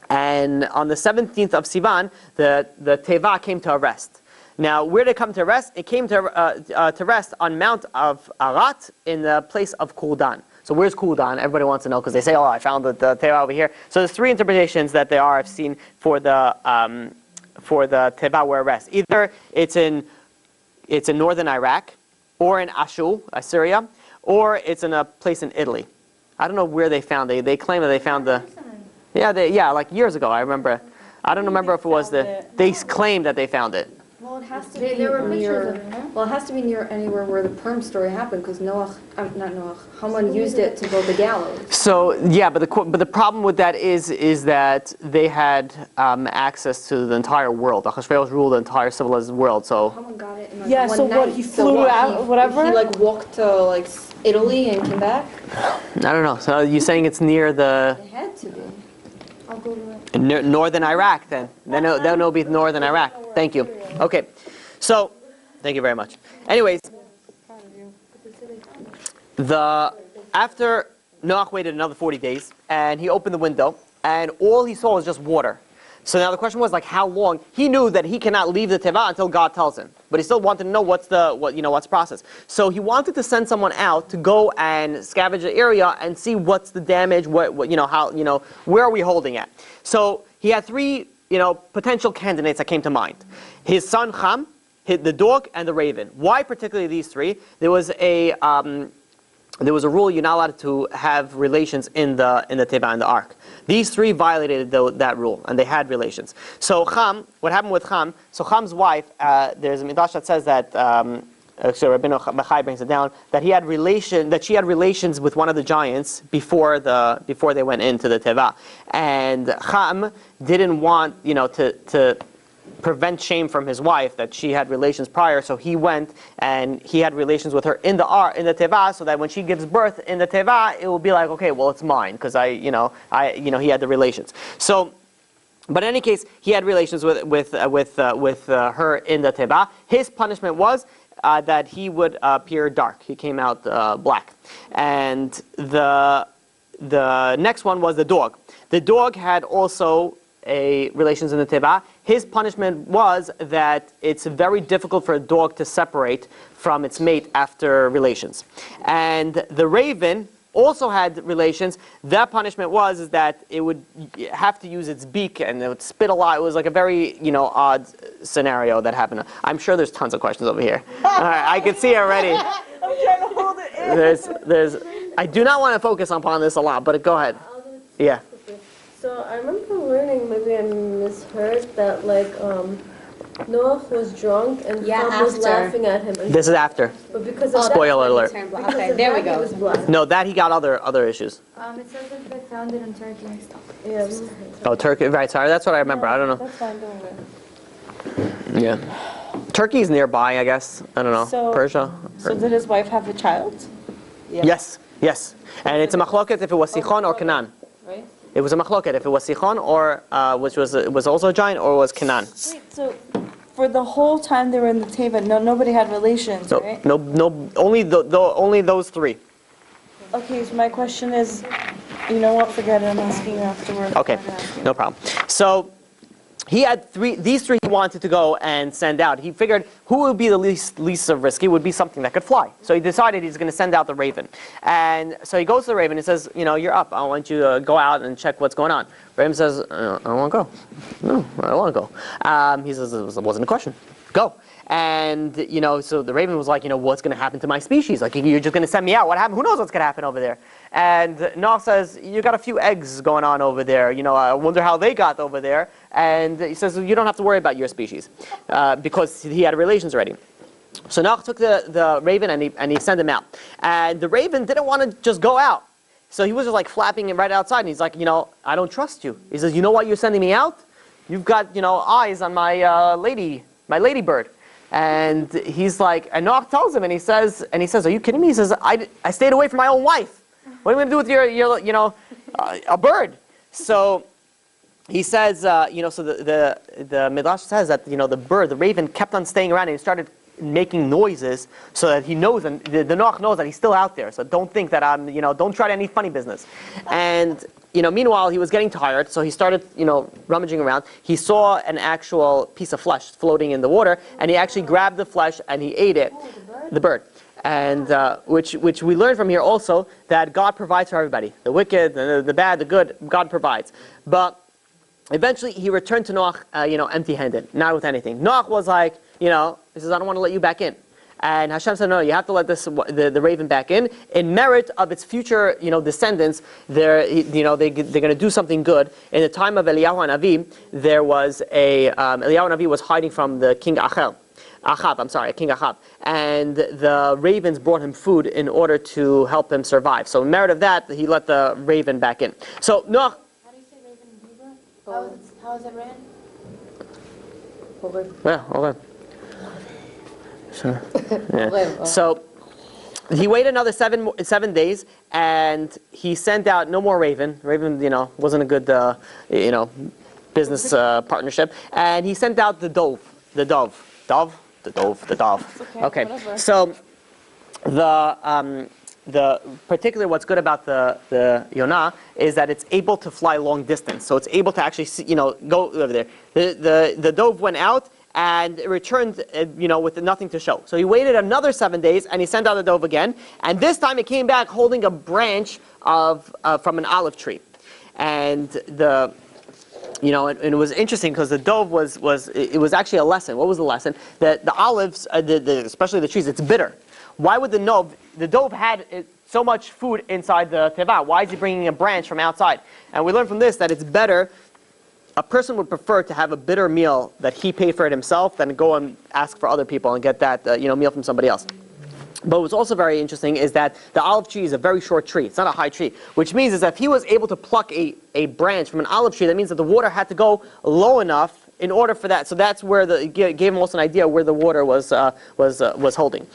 And on the 17th of Sivan, the Teva came to a rest. Now, where did it come to rest? It came to rest on Mount of Arat in the place of Kuldan. So where's Kuldan? Everybody wants to know because they say, I found the Teva over here. So there's 3 interpretations that I've seen for the Teva where it rests. Either it's in northern Iraq, or in Ashur, Assyria, or it's in a place in Italy. I don't know where they found it. They claim that they found like years ago. I remember. I don't remember if it was they claimed that they found it. Well, it has to There be were pictures near. of it, no? Well, it has to be near anywhere where the perm story happened, because not Noah, Haman used it to build the gallows. So yeah, but the problem with that is that they had access to the entire world. Achashverosh ruled the entire civilized world. So Haman got it in like Yeah, one so night. what, he flew out, whatever? He like walked to like Italy and came back? I don't know. So you're saying it's near the It had to be. I'll Google it. northern Iraq then? Then it'll be northern Iraq. Thank you. Okay. So, thank you very much. Anyways, after Noach waited another 40 days, and he opened the window, and all he saw was just water. So now the question was like, how long? He knew that he cannot leave the teva until God tells him, but he still wanted to know what's the process. So he wanted to send someone out to go and scavenge the area and see what's the damage, where are we holding at? So he had three potential candidates that came to mind: his son Ham, the dog, and the raven. Why particularly these three? There was a rule: you're not allowed to have relations in the teva, in the ark. These three violated that rule, and they had relations. So Ham, what happened with Ham? So Ham's wife, there's a midrash that says that. So Rabbeinu Bachai brings it down that she had relations with one of the giants before they went into the teva, and Ham didn't want to prevent shame from his wife that she had relations prior, so he went and he had relations with her in the teva, so that when she gives birth in the teva, it will be like, okay, well, it's mine because he had the relations. So, but in any case, he had relations with her in the teva. His punishment was that he would appear dark. He came out black, and the next one was the dog. The dog had also relations in the teva. His punishment was that it's very difficult for a dog to separate from its mate after relations. And the raven also had relations. Their punishment was that it would have to use its beak and it would spit a lot. It was like a very odd scenario that happened. I'm sure there's tons of questions over here. All right, I can see already. I'm trying to hold it in. I do not want to focus upon this a lot, but go ahead. Yeah. So I remember learning, maybe I misheard, that like Noah was drunk and Ham was laughing at him. This is after. But because of Spoiler alert. Okay, there we go. He was black. No, that he got other issues. It says that they found it in Turkey and stuff. Yeah. Oh, Turkey. Right. Sorry, that's what I remember. I don't know. That's fine, don't worry. Yeah. Turkey's nearby, I guess. I don't know. So- Persia. So did his wife have a child? Yes. And it's a machloket if it was Sichon or Canaan. Right? It was a machloket if it was Sichon or which was also a giant, or was Canaan. Wait, so for the whole time they were in the teva, nobody had relations, So right? no, only those three. Okay, so my question is, you know what? Forget it. I'm asking you afterwards. Okay, no problem. So he had these three he wanted to go and send out. He figured who would be the least of risk. It would be something that could fly. So he decided he's going to send out the raven. And so he goes to the raven and says, you're up. I want you to go out and check what's going on. Raven says, I don't want to go. No, I don't want to go. He says, it wasn't a question. Go. And, so the raven was like, what's going to happen to my species? Like, you're just going to send me out. What happened? Who knows what's going to happen over there? And Noah says, you got a few eggs going on over there. I wonder how they got over there. And he says, you don't have to worry about your species because he had relations already. So Noah took the raven and he sent him out. And the raven didn't want to just go out. So he was just like flapping it right outside. And he's like, I don't trust you. He says, you know why you're sending me out? You've got, eyes on my ladybird. And he's like, and Noach tells him, and he says, are you kidding me? He says, I stayed away from my own wife. What am I going to do with your a bird? So he says, so the midrash says that the raven kept on staying around and he started making noises so that he knows, and the Noach knows that he's still out there. So don't think that don't try any funny business. And meanwhile, he was getting tired, so he started, rummaging around. He saw an actual piece of flesh floating in the water, and he actually grabbed the flesh and he ate it, the bird. And which we learn from here also, that God provides for everybody. The wicked, the bad, the good, God provides. But eventually, he returned to Noach, empty-handed, not with anything. Noach was like, he says, I don't want to let you back in. And Hashem said, no, you have to let the raven back in merit of its future, descendants. They're going to do something good. In the time of Eliyahu Hanavi, there was Eliyahu Hanavi was hiding from the king King Achab, and the ravens brought him food in order to help him survive. So in merit of that, he let the raven back in. So Noach. How do you say raven in Hebrew? How is it written? Yeah, hold on. So he waited another 7 days, and he sent out no more raven. Raven, wasn't a good, business partnership. And he sent out the dove. Okay. Whatever. So the particular what's good about the Yonah is that it's able to fly long distance. So it's able to actually go over there. The dove went out and it returned with nothing to show. So he waited another 7 days and he sent out the dove again. And this time it came back holding a branch from an olive tree. And and it was interesting because the dove was actually a lesson. What was the lesson? That the olives, especially the trees, it's bitter. Why would the dove had so much food inside the teva? Why is he bringing a branch from outside? And we learn from this that it's better, a person would prefer to have a bitter meal that he paid for it himself than to go and ask for other people and get that meal from somebody else. But what's also very interesting is that the olive tree is a very short tree. It's not a high tree, which means is that if he was able to pluck a branch from an olive tree, that means that the water had to go low enough in order for that. So that's where it gave him also an idea where the water was holding.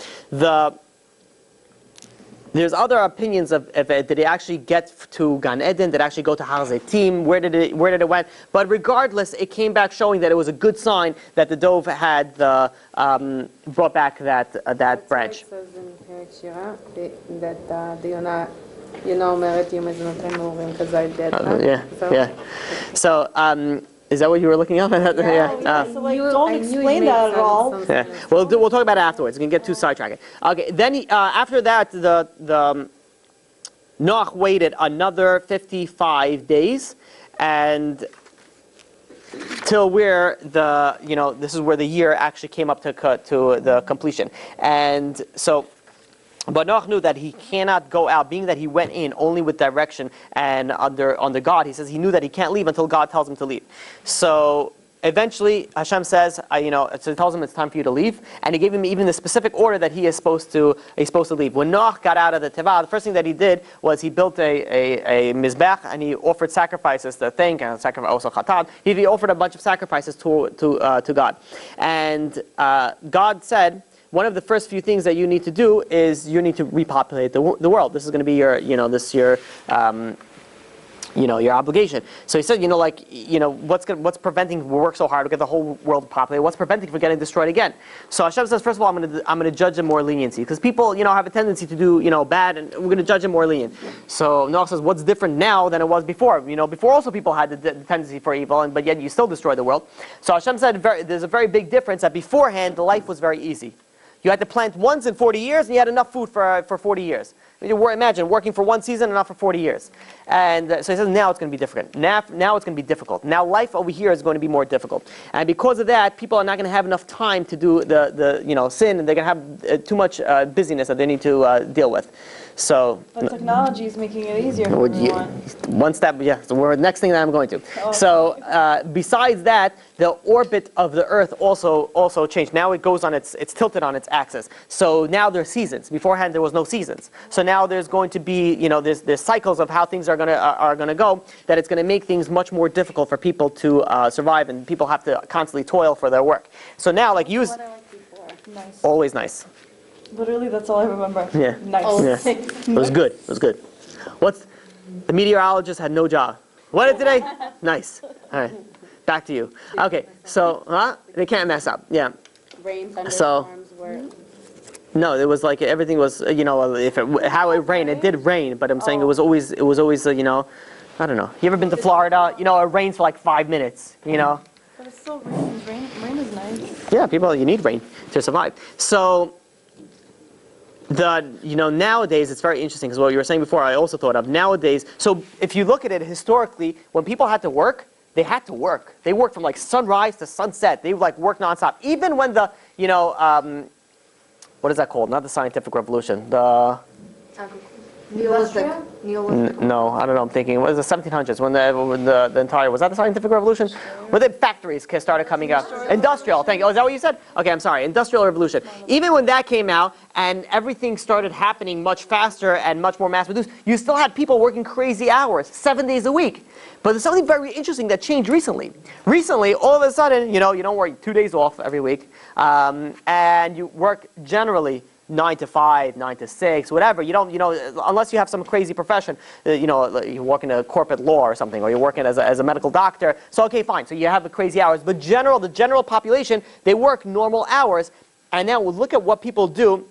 There's other opinions of did it actually get to Gan Eden? Did it actually go to Har Zetim? Where did it went? But regardless, it came back showing that it was a good sign that the dove had brought back that branch. It says in Perek Shira that the Yonah אומרת יום מזונותיהם מעורים כזית דאתה. Yeah. So is that what you were looking up? So don't explain that at all. Yeah. We'll talk about it afterwards. We can get too sidetracked. Okay. Then after that, the Noach waited another 55 days, and till where this is where the year actually came up to the completion, and so. But Noach knew that he cannot go out, being that he went in only with direction and under God. He says he knew that he can't leave until God tells him to leave. So eventually Hashem says, so he tells him it's time for you to leave, and he gave him even the specific order that he is supposed to leave. When Noach got out of the teva, the first thing that he did was he built a mizbech and he offered sacrifices to thank and sacrifice also chatan. He offered a bunch of sacrifices to God, and God said, one of the first few things that you need to do is you need to repopulate the world. This is going to be your obligation. So he said, what's preventing? We work so hard to get the whole world populated. What's preventing from getting destroyed again? So Hashem says, first of all, I'm going to judge them more leniency because people, have a tendency to do, bad, and we're going to judge them more lenient. So Noach says, what's different now than it was before? Before also people had the tendency for evil, but yet you still destroy the world. So Hashem said, there's a very big difference that beforehand the life was very easy. You had to plant once in 40 years, and you had enough food for 40 years. Imagine working for one season, enough for 40 years. And so he says, now it's going to be different. Now it's going to be difficult. Now life over here is going to be more difficult. And because of that, people are not going to have enough time to do the sin, and they're going to have too much busyness that they need to deal with. So, but technology is making it easier for everyone. One step, yeah. So we're the next thing that I'm going to. Oh. So besides that, the orbit of the Earth also changed. Now it goes on it's tilted on its axis. So now there's seasons. Beforehand there was no seasons. So now there's going to be there's cycles of how things are gonna go. That it's gonna make things much more difficult for people to survive, and people have to constantly toil for their work. So now Nice. Always nice. Literally, that's all I remember. Yeah. Nice. Yeah. It was good. The meteorologist had no job. What is today? Nice. All right. Back to you. Okay. So, they can't mess up. Yeah. Rain, thunderstorms were... No, it was like everything was, how it rained. It did rain, but I'm saying it was always, I don't know. You ever been to Florida? It rains for like 5 minutes, But it still rains. Rain is nice. Yeah, you need rain to survive. So, nowadays it's very interesting because what you were saying before I also thought of nowadays. So if you look at it historically, when people had to work, they had to work. They worked from like sunrise to sunset. They would work nonstop. Even when the what is that called? Not the scientific revolution. The Neolithic. no, I don't know. I'm thinking it was the 1700s when the entire, was that the scientific revolution? When the factories started coming up. Industrial. Thank you. Oh, is that what you said? Okay, I'm sorry. Industrial revolution. Even when that came out and everything started happening much faster and much more mass produced, you still had people working crazy hours, 7 days a week. But there's something very interesting that changed recently. Recently, all of a sudden, you don't work 2 days off every week, and you work generally 9 to 5, 9 to 6, whatever. You don't, unless you have some crazy profession, you work in a corporate law or something, or you're working as a medical doctor. So okay, fine. So you have the crazy hours, but the general population, they work normal hours. And now we'll look at what people do.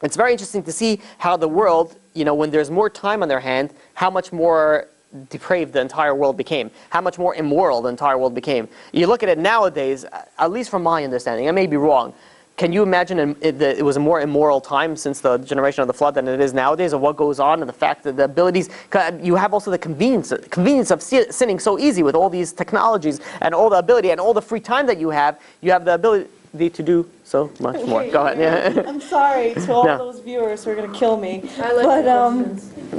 It's very interesting to see how the world, when there's more time on their hand, how much more depraved the entire world became, how much more immoral the entire world became. You look at it nowadays, at least from my understanding, I may be wrong. Can you imagine it was a more immoral time since the generation of the flood than it is nowadays, of what goes on and the fact that the abilities, you have also the convenience of sinning so easy with all these technologies and all the ability and all the free time that you have the ability to do so much more. Go ahead. Yeah. I'm sorry to all those viewers who are going to kill me. I like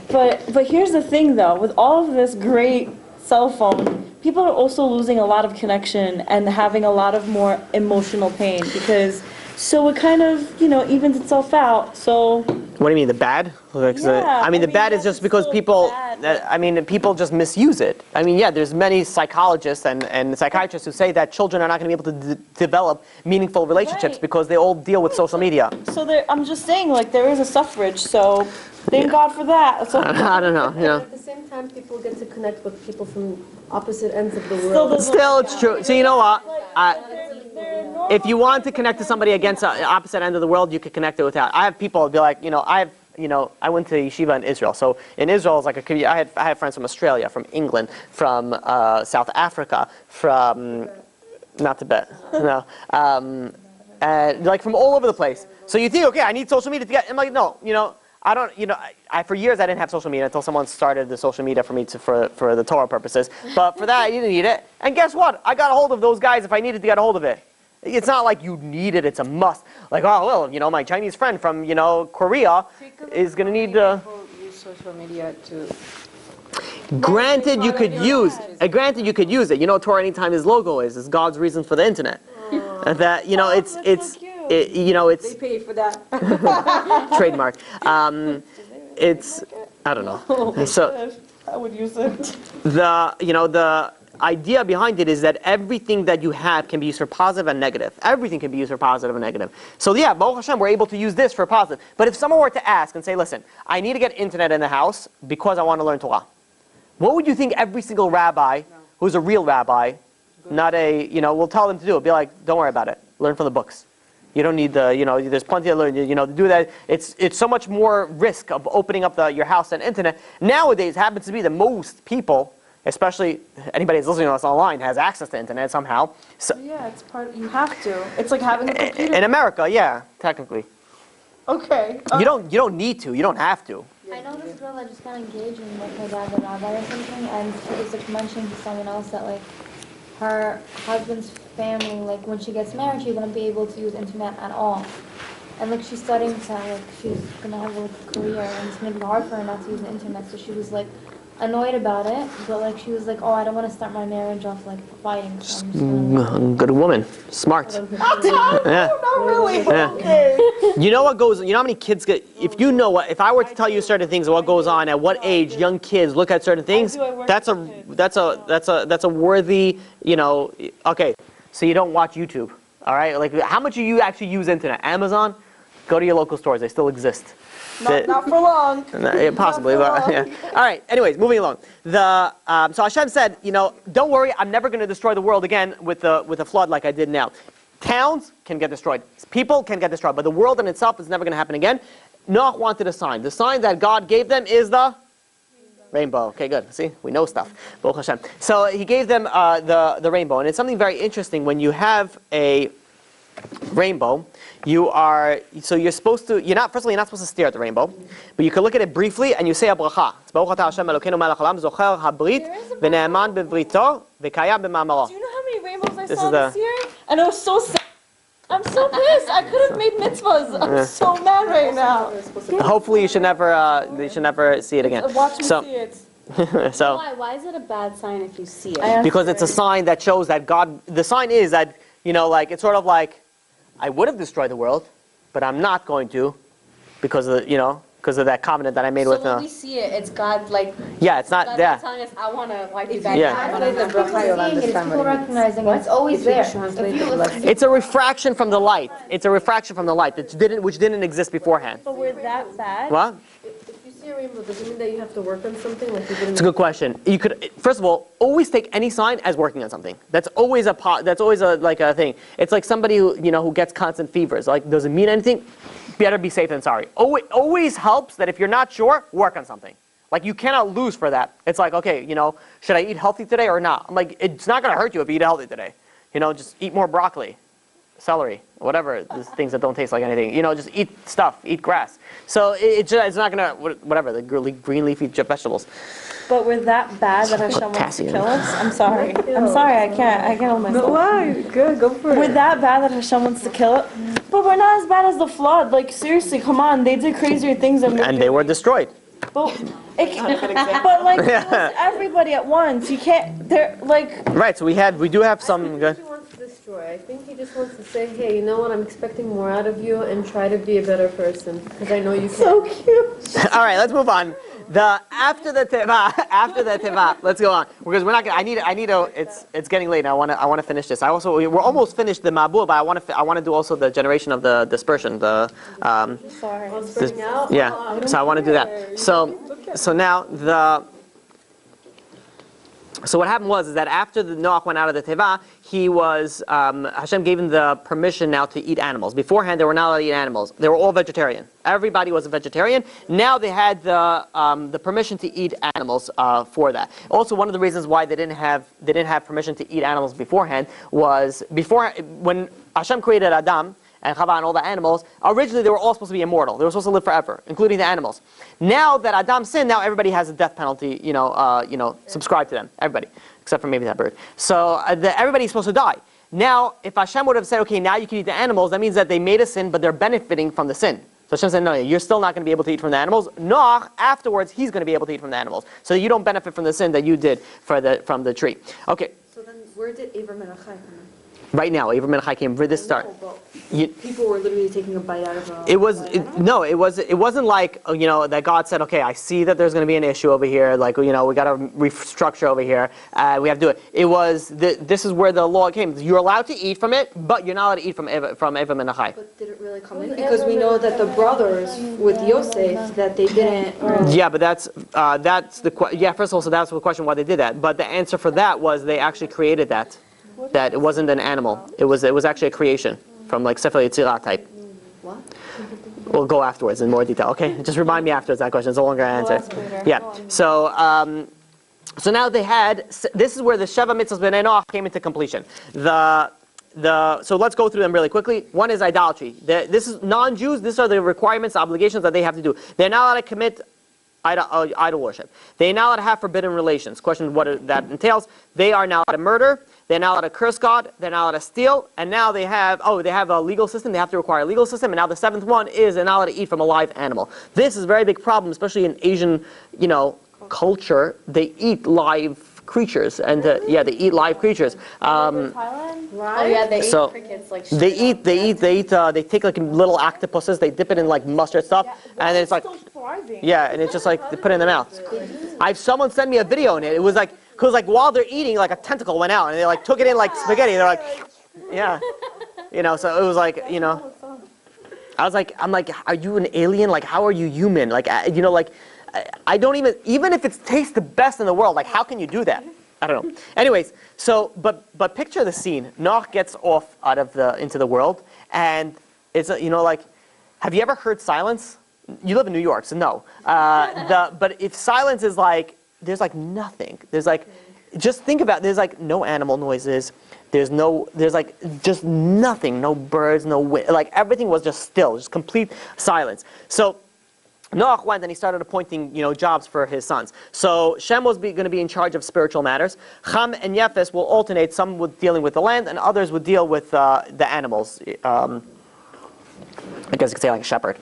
but here's the thing though, with all of this great cell phone, people are also losing a lot of connection and having a lot of more emotional pain because so it kind of, evens itself out. So what do you mean, the bad? Yeah, the bad is just because people, people just misuse it. There's many psychologists and psychiatrists who say that children are not going to be able to develop meaningful relationships because they all deal with social media. So I'm just saying, there is a suffrage, so thank God for that. So I don't know, At the same time, people get to connect with people from opposite ends of the world. Still, it's true. So you know what? If you want to connect to somebody against the opposite end of the world, you could connect it without. I have people be like, I went to yeshiva in Israel. So in Israel, it's like I had friends from Australia, from England, from South Africa, from not Tibet, no, and from all over the place. So you think, okay, I need social media to get. I'm like, no, I don't, for years I didn't have social media until someone started the social media for me for the Torah purposes. But for that, you didn't need it. And guess what? I got a hold of those guys if I needed to get a hold of it. It's not like you need it, it's a must. Like, oh, well, my Chinese friend from, Korea is going to need to... use social media to... Granted, you could use it. Torah Anytime, his logo is God's reason for the internet. And that, it's... They pay for that. Trademark. It's, I don't know. So I would use it. The idea behind it is that everything that you have can be used for positive and negative. Everything can be used for positive and negative. So yeah, Baruch Hashem, we're able to use this for positive. But if someone were to ask and say, listen, I need to get internet in the house because I want to learn Torah, what would you think every single rabbi, who's a real rabbi, not a, will tell them to do? It'd be like, don't worry about it. Learn from the books. You don't need the, there's plenty to learn, to do that. It's so much more risk of opening up your house than internet. Nowadays, happens to be that most people, especially anybody that's listening to us online, has access to internet somehow. So, yeah, it's you have to. It's like having a computer. In America, yeah, technically. Okay. You don't need to. You don't have to. I know this girl that just got engaged and her dad's a rabbi or something, and she was mentioning to someone else that her husband's family, when she gets married, she won't be able to use internet at all. And she's studying to she's gonna have a career, and it's gonna be hard for her not to use the internet. So she was annoyed about it, but she was oh, I don't want to start my marriage off fighting. So I'm just gonna good woman, smart. Yeah. Not really. Yeah. Okay. You know what goes? You know how many kids get? If I were to tell you certain things, what goes on at what age young kids look at certain things, that's a worthy. Okay, so you don't watch YouTube, all right? How much do you actually use internet? Amazon? Go to your local stores; they still exist. Not for long. Possibly, but yeah. All right. Anyways, moving along. So Hashem said, don't worry, I'm never going to destroy the world again with a flood like I did now. Towns can get destroyed. People can get destroyed, but the world in itself is never going to happen again. Noah wanted a sign. The sign that God gave them is the rainbow. Okay, good. See, we know stuff. Baruch Hashem. So he gave them the rainbow, and it's something very interesting when you have a rainbow. You're supposed to, first of all, you're not supposed to stare at the rainbow, but you can look at it briefly and you say a bracha. It's Baruch atah Hashem Elokeinu melech haolam zocher habrit v'ne'eman b'brito v'kayam b'ma'amaro. Do you know how many rainbows I saw this year? And it was so sad. I'm so pissed. I could have made mitzvahs. I'm so mad right now. Hopefully, you should never see it again. Watch me So, see it. so Why is it a bad sign if you see it? because it's a sign that shows that God. The sign is that like it's sort of like, I would have destroyed the world, but I'm not going to, because of because of that covenant that I made with. So when we see it, it's God like. Yeah, it's not. God Yeah. telling us, I want to wipe you back. Yeah. I It's wanna- people seeing it, it's people recognizing it, it's always there. If you listen, It's a refraction from the light. It's a refraction from the light which didn't exist beforehand. But we're that bad. What? If you see a rainbow, does it mean that you have to work on something? Like you didn't. It's a good question. You could, first of all, always take any sign as working on something. That's always like a thing. It's like somebody who gets constant fevers. Like, does it mean anything? Better be safe than sorry. Always helps that if you're not sure, work on something. Like, you cannot lose for that. It's like, okay, should I eat healthy today or not? I'm like, it's not going to hurt you if you eat healthy today. Just eat more broccoli, celery, whatever, these things that don't taste like anything. Just eat stuff, eat grass. So it's not going to, whatever, the green leafy vegetables. But we're that bad that Hashem wants to Potassium. kill us? I'm sorry. I'm sorry, I can't hold myself. Why? Good, go for We're that bad that Hashem wants to kill it? But we're not as bad as the flood. Like, seriously, come on. They did crazier things than And they were destroyed. But, but like, it was everybody at once. You can't, they're like... Right, so we do have some good. He wants to destroy. I think he just wants to say, hey, you know what? I'm expecting more out of you, and try to be a better person, because I know you can. So cute. All right, let's move on. After the teva, let's go on, because we're not gonna. I need to. It's getting late. And I want to finish this. We're almost finished the mabul, but I want to do also the generation of the dispersion. Sorry. Spreading out? Yeah. So I want to do that. So now So what happened was that after the Noach went out of the teva, Hashem gave him the permission now to eat animals. Beforehand, they were not allowed to eat animals. They were all vegetarian. Everybody was a vegetarian. Now they had the permission to eat animals for that. Also, one of the reasons why they didn't have permission to eat animals beforehand was when Hashem created Adam and Chava and all the animals, originally they were all supposed to be immortal. They were supposed to live forever, including the animals. Now that Adam sinned, now everybody has a death penalty, subscribed to them. Everybody, except for maybe that bird. So everybody's supposed to die. Now, if Hashem would have said, okay, now you can eat the animals, that means that they made a sin, but they're benefiting from the sin. So Hashem said, no, you're still not going to be able to eat from the animals. Noach, afterwards, he's going to be able to eat from the animals. So you don't benefit from the sin that you did from the tree. Okay. So then where did Abram and Achai come in? Right now, Abram and Achai came for this start. People were literally taking a bite out of a... It wasn't like, that God said, okay, I see that there's going to be an issue over here, like, we got to restructure over here, we have to do it. It was, this is where the law came. You're allowed to eat from it, but you're not allowed to eat from Abram and Achai. But did it really come in? Because we know that the brothers with Yosef, that they didn't... Yeah, but that's first of all, so that's the question why they did that. But the answer for that was they actually created that it wasn't an animal. It was actually a creation from like Sefer Yetzirah type. What? We'll go afterwards in more detail. Okay, just remind me afterwards that question. It's a longer answer. Yeah. So now they had. This is where the Sheva Mitzvahs B'nai Noach came into completion. So let's go through them really quickly. One is idolatry. This is non-Jews. These are the requirements, obligations that they have to do. They're not allowed to commit idol worship. They're not allowed to have forbidden relations. Question what that entails. They are now allowed to murder. They're not allowed to curse God. They're not allowed to steal. And now they have a legal system. They have to require a legal system. And now the seventh one is they're not allowed to eat from a live animal. This is a very big problem, especially in Asian, culture. They eat live creatures, and they eat live creatures. They eat crickets like shit. They take like little octopuses. They dip it in like mustard stuff, and then it's like, and it's just like they put it in their mouth. Someone sent me a video, and it was like. Because like while they're eating, like a tentacle went out and they like took it in like spaghetti. They're like, yeah, So it was like, I'm like, are you an alien? Like, how are you human? Like, I don't even if it tastes the best in the world, like, how can you do that? I don't know. Anyways, so but picture the scene. Noach gets off into the world, and it's have you ever heard silence? You live in New York, so no. But if silence is like. There's like nothing. There's like, just think about, there's like no animal noises. There's like just nothing. No birds, no wind. Like everything was just still, just complete silence. So Noach went and he started appointing, jobs for his sons. So Shem was going to be in charge of spiritual matters. Ham and Yefes will alternate. Some with dealing with the land, and others would deal with the animals. I guess you could say like a shepherd.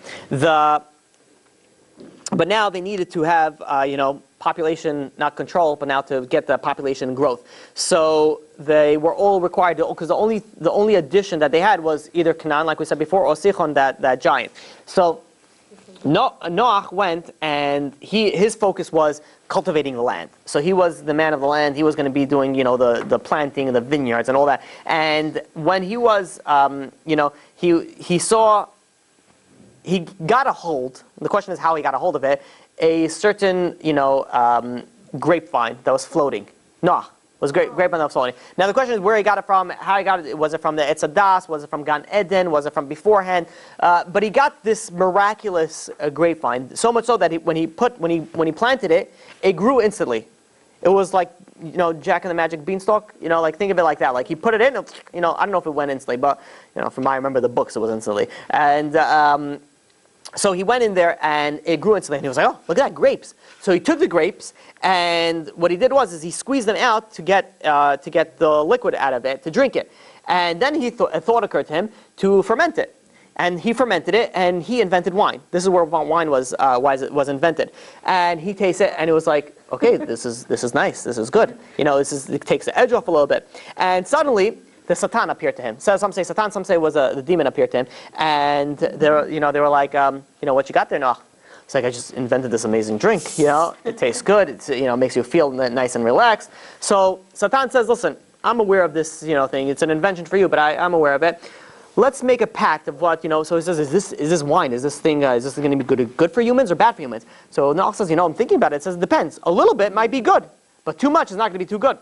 But now they needed to have, population, not control, but now to get the population growth. So they were all required to, because the only addition that they had was either Canaan, like we said before, or Sichon, that giant. So Noach went, and his focus was cultivating the land. So he was the man of the land. He was going to be doing, the planting and the vineyards and all that. And when he was, he got a hold. The question is how he got a hold of it. A certain, grapevine that was floating. Noach was grapevine that was floating. Now the question is where he got it from, how he got it. Was it from the Etz Hadas? Was it from Gan Eden? Was it from beforehand? But he got this miraculous grapevine, so much so that when he planted it, it grew instantly. It was like, Jack and the Magic Beanstalk. Think of it like that. Like he put it in, I don't know if it went instantly, but from I remember the books, it was instantly. And so he went in there and it grew instantly. And he was like, oh, look at that, grapes. So he took the grapes, and what he did was he squeezed them out to get the liquid out of it, to drink it. And then a thought occurred to him to ferment it. And he fermented it, and he invented wine. This is where wine was invented. And he tasted it, and it was like, okay, this is nice. This is good. It takes the edge off a little bit. And suddenly, the Satan appeared to him. So some say Satan, some say it was the demon appeared to him. And they were like, what you got there, Noach? It's like, I just invented this amazing drink. It tastes good. It's makes you feel nice and relaxed. So Satan says, listen, I'm aware of this thing. It's an invention for you, but I'm aware of it. Let's make a pact of what, so he says, is this wine, is this going to be good for humans or bad for humans? So Noach says, I'm thinking about it. It says, it depends. A little bit might be good, but too much is not going to be too good.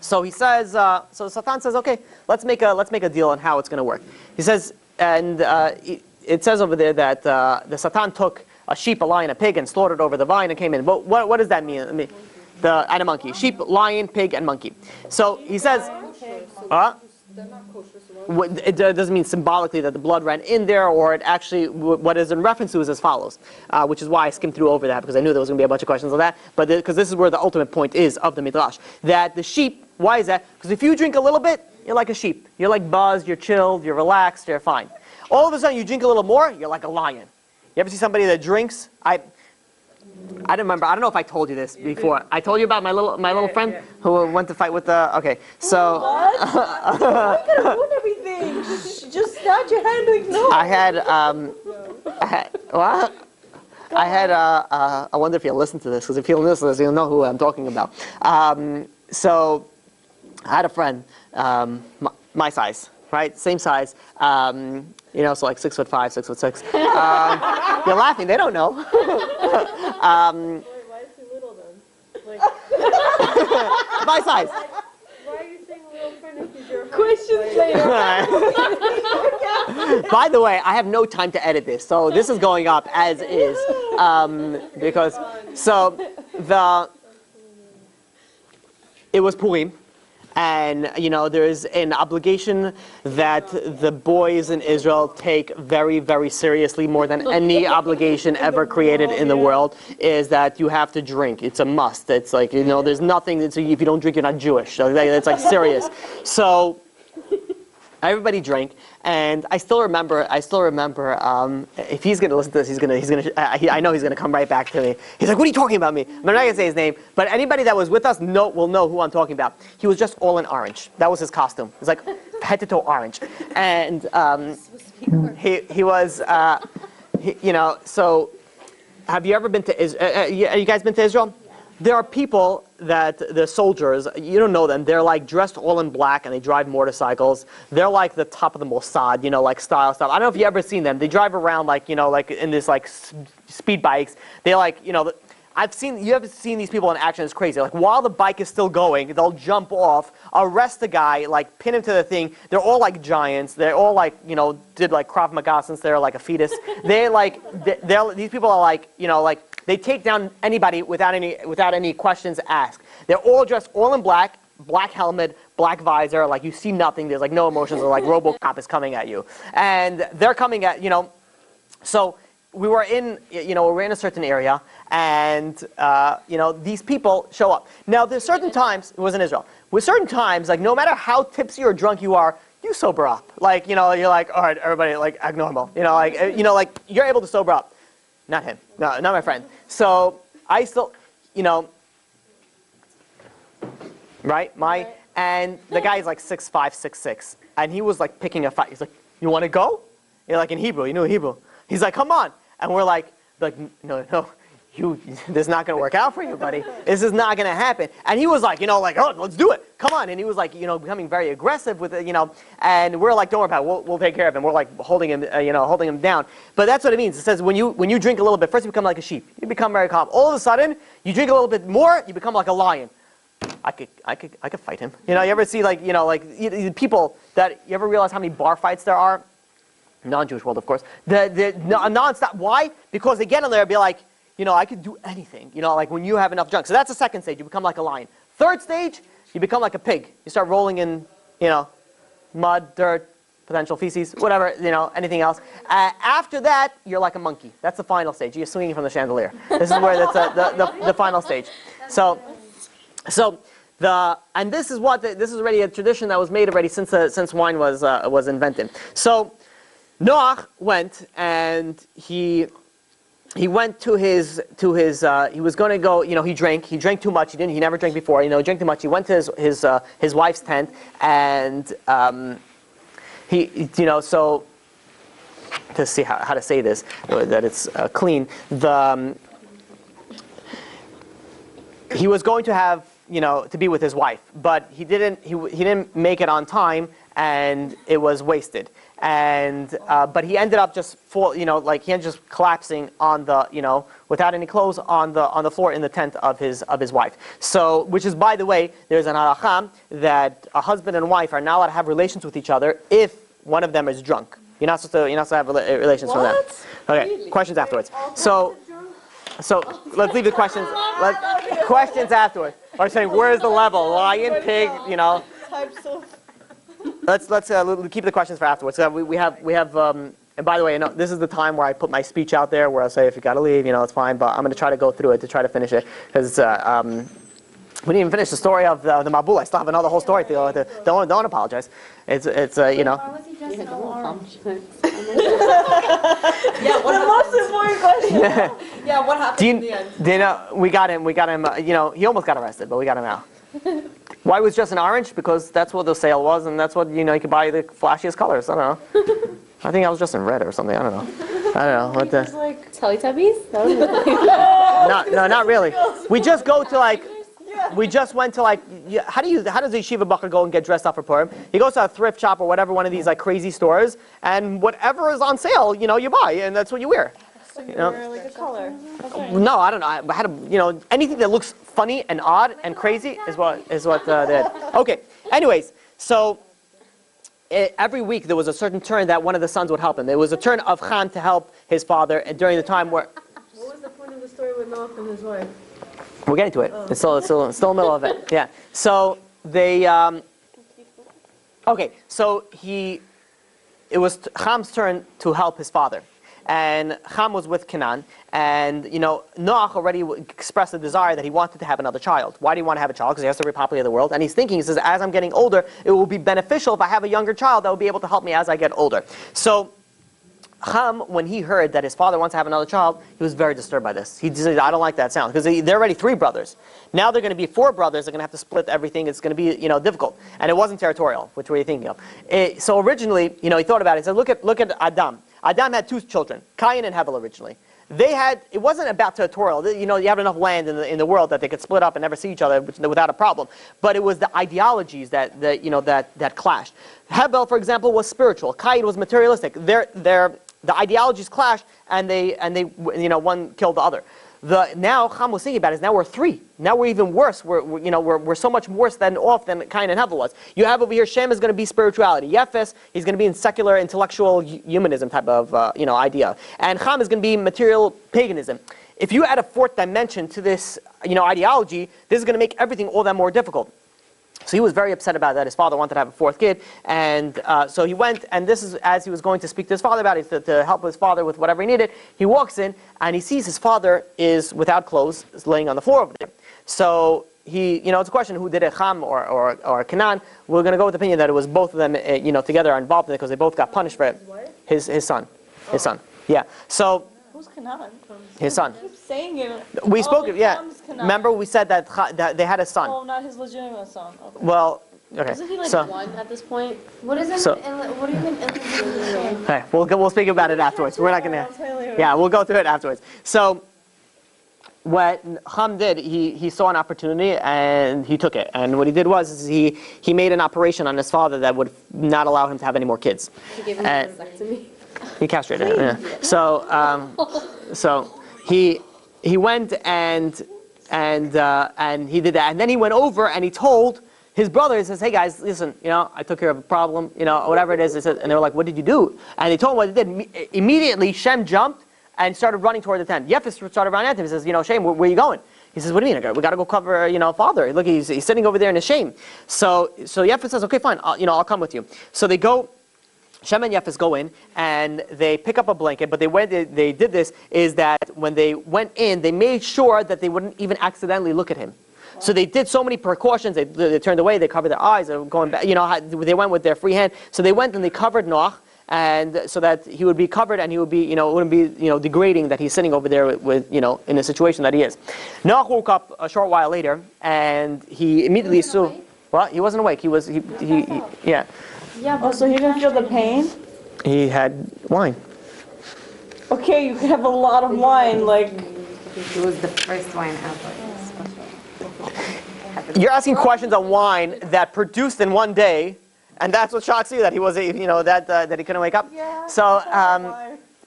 So he says, so Satan says, okay, let's make a deal on how it's going to work. He says, and it says over there that the Satan took a sheep, a lion, a pig, and slaughtered over the vine and came in. But what does that mean? And a monkey. Sheep, lion, pig, and monkey. So he says, it doesn't mean symbolically that the blood ran in there, or it actually, what is in reference to is as follows, which is why I skimmed through over that, because I knew there was going to be a bunch of questions on that, but because this is where the ultimate point is of the Midrash, that the sheep, why is that? Because if you drink a little bit, you're like a sheep. You're like buzzed, you're chilled, you're relaxed, you're fine. All of a sudden you drink a little more, you're like a lion. You ever see somebody that drinks? I don't know if I told you this before. I told you about my little friend who went to fight with the. Okay, so. What? I'm gonna ruin everything. Just snatch your hand like no. I wonder if you'll listen to this, because if you'll listen to this, you'll know who I'm talking about. So, I had a friend, my size, right? Same size. So like 6'5", 6'6". You're laughing. They don't know. Why is he little then? My size. Why are you saying little friend if he's your height? Questions later. By the way, I have no time to edit this, so this is going up as is. Because it was Purim. And, there's an obligation that the boys in Israel take very, very seriously, more than any obligation ever created in the world, is that you have to drink. It's a must. It's like, there's nothing, if you don't drink, you're not Jewish. So it's like serious. So everybody drank, and I still remember. If he's going to listen to this, I know he's going to come right back to me. He's like, "What are you talking about me?" I'm not going to say his name, but anybody that was with us will know who I'm talking about. He was just all in orange. That was his costume. It was like head to toe orange, and he was, So, have you ever been to Israel? You guys been to Israel? There are people that, the soldiers, you don't know them, they're like dressed all in black and they drive motorcycles. They're like the top of the Mossad, like style stuff. I don't know if you ever seen them. They drive around like in this like speed bikes. They like, you haven't seen these people in action. It's crazy. Like while the bike is still going, they'll jump off, arrest the guy, like pin him to the thing. They're all like giants. They're all like, did like Krav Maga since they're like a fetus. These people are like, they take down anybody without any questions asked. They're all dressed all in black helmet, black visor, like you see nothing. There's like no emotions. Or like RoboCop is coming at you, and they're coming at So we were in a certain area, and these people show up. Now there's certain times, it was in Israel, with certain times, like no matter how tipsy or drunk you are, you sober up. Like, you're like, all right, everybody, like, act normal. Like you're able to sober up. Not him. No, not my friend. So I still, right? And the guy's like 6'5", 6'6", and he was like picking a fight. He's like, you want to go? Like in Hebrew, you knew Hebrew. He's like, come on. And we're like, no. This is not going to work out for you, buddy. This is not going to happen. And he was like, oh, let's do it. Come on. And he was like, becoming very aggressive with it, and we're like, don't worry about it. We'll take care of him. We're like holding him down. But that's what it means. It says when you drink a little bit, first you become like a sheep. You become very calm. All of a sudden, you drink a little bit more, you become like a lion. I could fight him. You ever see people that, you ever realize how many bar fights there are? Non-Jewish world, of course. Non-stop. Why? Because they get in there and be like, I could do anything. Like when you have enough junk. So that's the second stage. You become like a lion. Third stage, you become like a pig. You start rolling in, mud, dirt, potential feces, whatever, anything else. After that, you're like a monkey. That's the final stage. You're swinging from the chandelier. This is where that's the final stage. And this is this is already a tradition that was made already since wine was invented. So Noach went and he went to his he was going to go, he drank too much. He never drank before, he drank too much. He went to his wife's tent, and so to see how to say this, that it's clean, he was going to have, to be with his wife, but he didn't make it on time, and it was wasted. And but he ended up just he ended up just collapsing on the, without any clothes on the floor in the tent of his wife. So, which is, by the way, there's an halakha that a husband and wife are not allowed to have relations with each other if one of them is drunk. You're not supposed to have relations from them. Okay, really? Questions afterwards. So let's leave the questions. Questions afterwards. Are saying, where's the level? Lion, pig, Types of. Let's keep the questions for afterwards. So we have and by the way, this is the time where I put my speech out there, where I'll say, if you got to leave, it's fine. But I'm going to try to go through it to try to finish it, because we didn't even finish the story of the Mabul. I still have another whole story to don't apologize. It's Why was he dressed in all orange? Yeah, the most important question. Yeah, what happened in the end? Do you know, we got him, he almost got arrested, but we got him out. Why was just an orange? Because that's what the sale was, and that's what, you could buy the flashiest colors. I don't know. I think I was just in red or something. I don't know. What the... Like Teletubbies? No, not really. We just go to we just went to how does a yeshiva bacher go and get dressed up for Purim? He goes to a thrift shop or whatever, one of these crazy stores, and whatever is on sale, you buy, and that's what you wear. so you wear like a color. No, I don't know. I had anything that looks funny and odd and crazy is what they had. Okay. Anyways, so every week there was a certain turn that one of the sons would help him. There was a turn of Ham to help his father during the time where. What was the point of the story with Noach and his wife? We're getting to it. Oh. It's still in the middle of it. Yeah. So they. Okay. So it was Ham's turn to help his father. And Ham was with Canaan, and Noach already expressed a desire that he wanted to have another child. Why do you want to have a child? Because he has to repopulate the world. And he's thinking, he says, as I'm getting older, it will be beneficial if I have a younger child that will be able to help me as I get older. So Ham, when he heard that his father wants to have another child, he was very disturbed by this. He said, I don't like that sound, because they're already 3 brothers. Now they're going to be 4 brothers. They're going to have to split everything. It's going to be difficult. And it wasn't territorial. Which were you thinking of? So originally, he thought about it. He said, look at Adam. Adam had 2 children, Cain and Babel originally. It wasn't about territorial. You have enough land in the world that they could split up and never see each other without a problem. But it was the ideologies that clashed. Babel, for example, was spiritual. Cain was materialistic. The ideologies clashed, and they one killed the other. Now Ham was thinking about it, is now we're 3. Now we're even worse. We're so much worse than Cain and Babel was. You have over here, Shem is going to be spirituality. Yefes, he's going to be in secular, intellectual humanism type of idea. And Ham is going to be material paganism. If you add a 4th dimension to this ideology, this is going to make everything all that more difficult. So he was very upset about that. His father wanted to have a fourth kid, and so he went, and this is as he was going to speak to his father about it, to help his father with whatever he needed. He walks in, and he sees his father is without clothes, is laying on the floor over there. So he, it's a question who did it, Ham or Canaan. We're going to go with the opinion that it was both of them, together are involved in it because they both got punished for it. His son, his son. Yeah. So Who's Canaan? his son. I keep saying it. We spoke of Ham's Canaan. Remember we said that they had a son. Oh, not his legitimate son. Okay. Well, okay. Isn't he like So, one at this point? What is it? So- What do you mean illegitimate? okay, we'll speak about it afterwards. We're not I'll gonna. tell you later. Yeah, we'll go through it afterwards. So, what Ham did, he saw an opportunity and he took it. And what he did was he made an operation on his father that would not allow him to have any more kids. He gave him Uh, a vasectomy. He castrated him. Yeah. So he went and he did that, and then he went over and he told his brother. He says, "Hey guys, listen, I took care of a problem, whatever it is." He said, and they were like, "What did you do?" And they told him what he did. Immediately, Shem jumped and started running toward the tent. Yefes started running at him. He says, "Shem, where are you going?" He says, "What do you mean? We got to go cover, father. Look, he's sitting over there in his shame." So Yefes says, "Okay, fine. I'll come with you." So they go. Shem and Yefes go in and they pick up a blanket, but they did this is that when they went in, they made sure that they wouldn't even accidentally look at him. Wow. So they did so many precautions. They turned away, they covered their eyes, they were going back. They went with their free hand. So they went and they covered Noach, and so that he would be covered and he would be, it wouldn't be, degrading that he's sitting over there with, in the situation that he is. Noach woke up a short while later and he immediately saw. Well, he wasn't awake. He was yeah. Yeah, Oh, so he didn't feel the pain? He had wine. Okay, you could have a lot of wine, like... It was the first wine ever. You're asking questions on wine that produced in one day, and that's what shocks you, that he was, that he couldn't wake up. Yeah.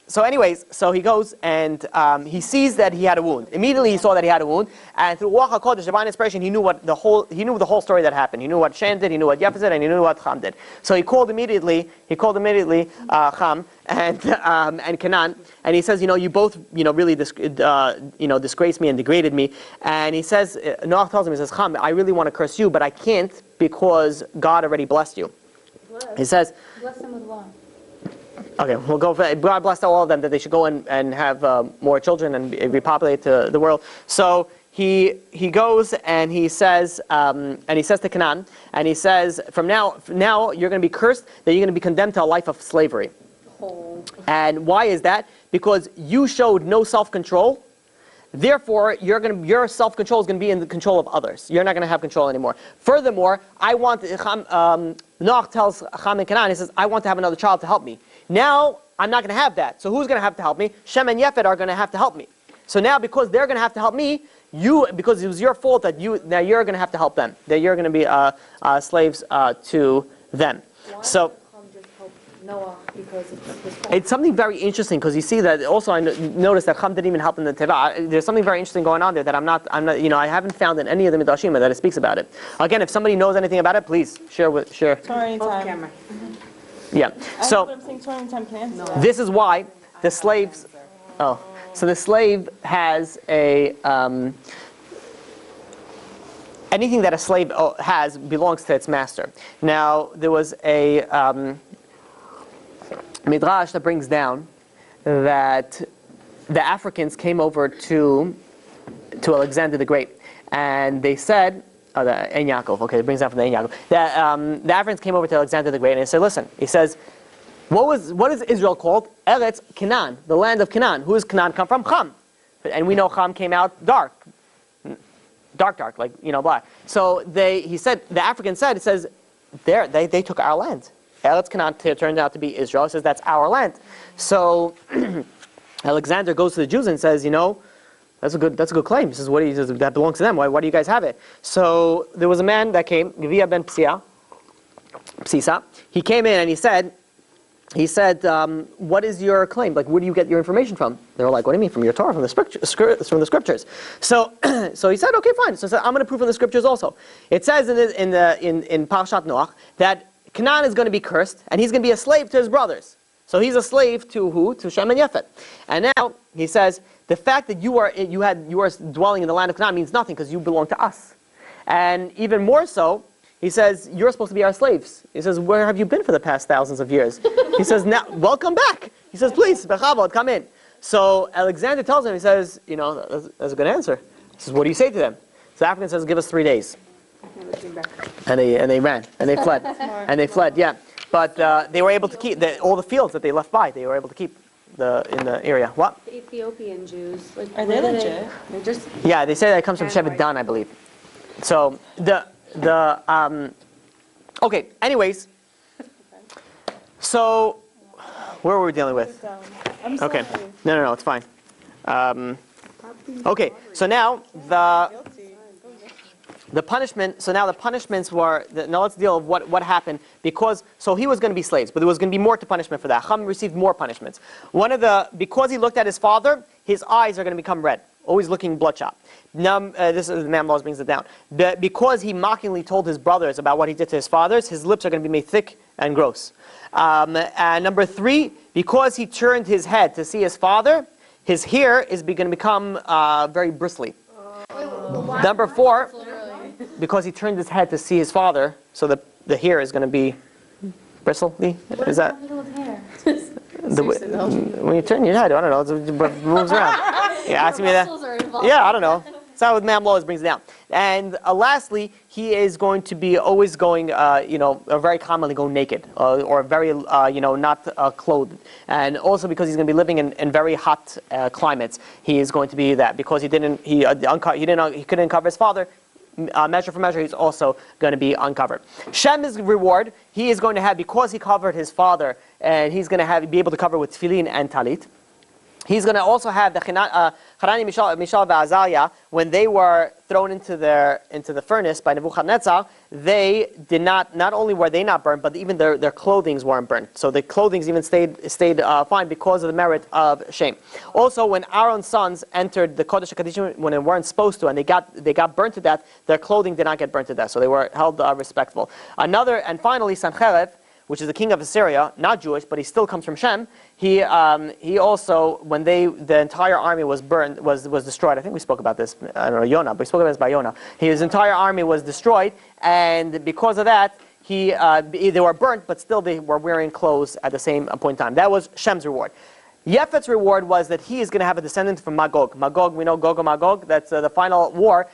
So anyways, so he goes and he sees that he had a wound. Immediately he saw that he had a wound, and through Ruach HaKodesh, divine inspiration, he knew the whole story that happened. He knew what Shem did, he knew what Yefes did, and he knew what Ham did. So he called immediately Ham and Canaan, and he says, you both really disgraced me and degraded me. And he says, Noach tells him, he says, Ham, I really want to curse you, but I can't because God already blessed you. He says, Bless him with what? okay, we'll go for God blessed all of them that they should go and have more children and repopulate the world. So he goes and he says to Canaan, and he says, from now you're going to be cursed, that you're going to be condemned to a life of slavery. Oh. And why is that? Because you showed no self-control. Therefore, your self-control is going to be in the control of others. You're not going to have control anymore. Furthermore, Noach tells Ham and Canaan, he says, I want to have another child to help me. Now, I'm not going to have that. So who's going to have to help me? Shem and Yefet are going to have to help me. So now, because they're going to have to help me, because it was your fault that now you're going to have to help them. That you're going to be slaves to them. Why So. did Ham just help Noah because it's his fault? It's something very interesting because you see that also I noticed that Ham didn't even help in the Teva. There's something very interesting going on there that I'm not, I haven't found in any of the Midrashim that it speaks about it. Again, if somebody knows anything about it, please share. Tony Off time. camera. Yeah. So I'm saying Tony time can answer that. this is why the slaves. Oh, so the slave has a. Anything that a slave has belongs to its master. Now there was a midrash that brings down that the Africans came over to Alexander the Great, and they said, the Ein Yaakov, okay, it brings down from the Ein Yaakov. The Africans came over to Alexander the Great, and they said, listen, he says, what is Israel called? Eretz Canaan, the land of Canaan. Who does Canaan come from? Ham. And we know Ham came out dark, like, black. So he said, the African said, it says, they took our land. Eretz Canaan turned out to be Israel. It says, that's our land. So Alexander goes to the Jews and says, that's a good claim. He says, that belongs to them. Why do you guys have it? So there was a man that came, Gevia ben Psisa. He came in and he said, what is your claim? Like, where do you get your information from? They were like, what do you mean? From your Torah, from the scriptures. So he said, okay, fine. So he said, I'm going to prove from the scriptures also. It says in Parashat Noach that Canaan is going to be cursed and he's going to be a slave to his brothers. So he's a slave to who? To Shem and Yefet. And now he says, the fact that you are dwelling in the land of Canaan means nothing because you belong to us. And even more so, He says, you're supposed to be our slaves. He says, where have you been for the past thousands of years? He says, now, welcome back. He says, please, bechavod, come in. So Alexander tells him, he says, that's a good answer. He says, what do you say to them? So the African says, give us 3 days. And they ran, and they fled. And they fled, yeah. But they were able to keep all the fields that they left by. They were able to keep in the area. What? The Ethiopian Jews. Are they legit? They're just. Yeah, they say that it comes from Shevet Dan, I believe. So okay. Anyways, so where were we dealing with? I'm sorry. Okay. No, it's fine. Okay. So now the punishment. So now the punishments were. Now let's deal with what happened so he was going to be slaves, but there was going to be more to punishment for that. Ham received more punishments. Because he looked at his father, his eyes are going to become red, always looking bloodshot. Now this is the man laws brings it down. Because he mockingly told his brothers about what he did to his fathers, his lips are going to be made thick and gross. And number 3, because he turned his head to see his father, his hair is going to become very bristly. Number 4, because he turned his head to see his father, so the hair is going to be bristly. Is that when you turn your head? I don't know. It moves around. Yeah, asking me that. Yeah, I don't know. That's how Mam Lois brings it down. And lastly, he is going to be always going, very commonly go naked or very, not clothed. And also because he's going to be living in very hot climates, he is going to be that because he couldn't uncover his father. Measure for measure, he's also going to be uncovered. Shem's reward, he is going to have, because he covered his father, and he's going to be able to cover with tefillin and talit. He's going to also have the Hanani, Mishael, and Azariah, when they were thrown into the furnace by Nebuchadnezzar, they did not only were they not burned, but even their clothings weren't burned. So the clothings even stayed fine because of the merit of Shem. Also, when Aaron's sons entered the Kodesh HaKodashim when they weren't supposed to, and they got burnt to death, their clothing did not get burnt to death, so they were held respectful. And finally, Sancherib, which is the king of Assyria, not Jewish, but he still comes from Shem. He also, when the entire army was burned, was destroyed. I think we spoke about this. I don't know Yonah, but we spoke about this by Yonah. His entire army was destroyed, and because of that, they were burnt, but still they were wearing clothes at the same point in time. That was Shem's reward. Yefet's reward was that he is going to have a descendant from Magog. Magog, we know Gog and Magog. That's the final war.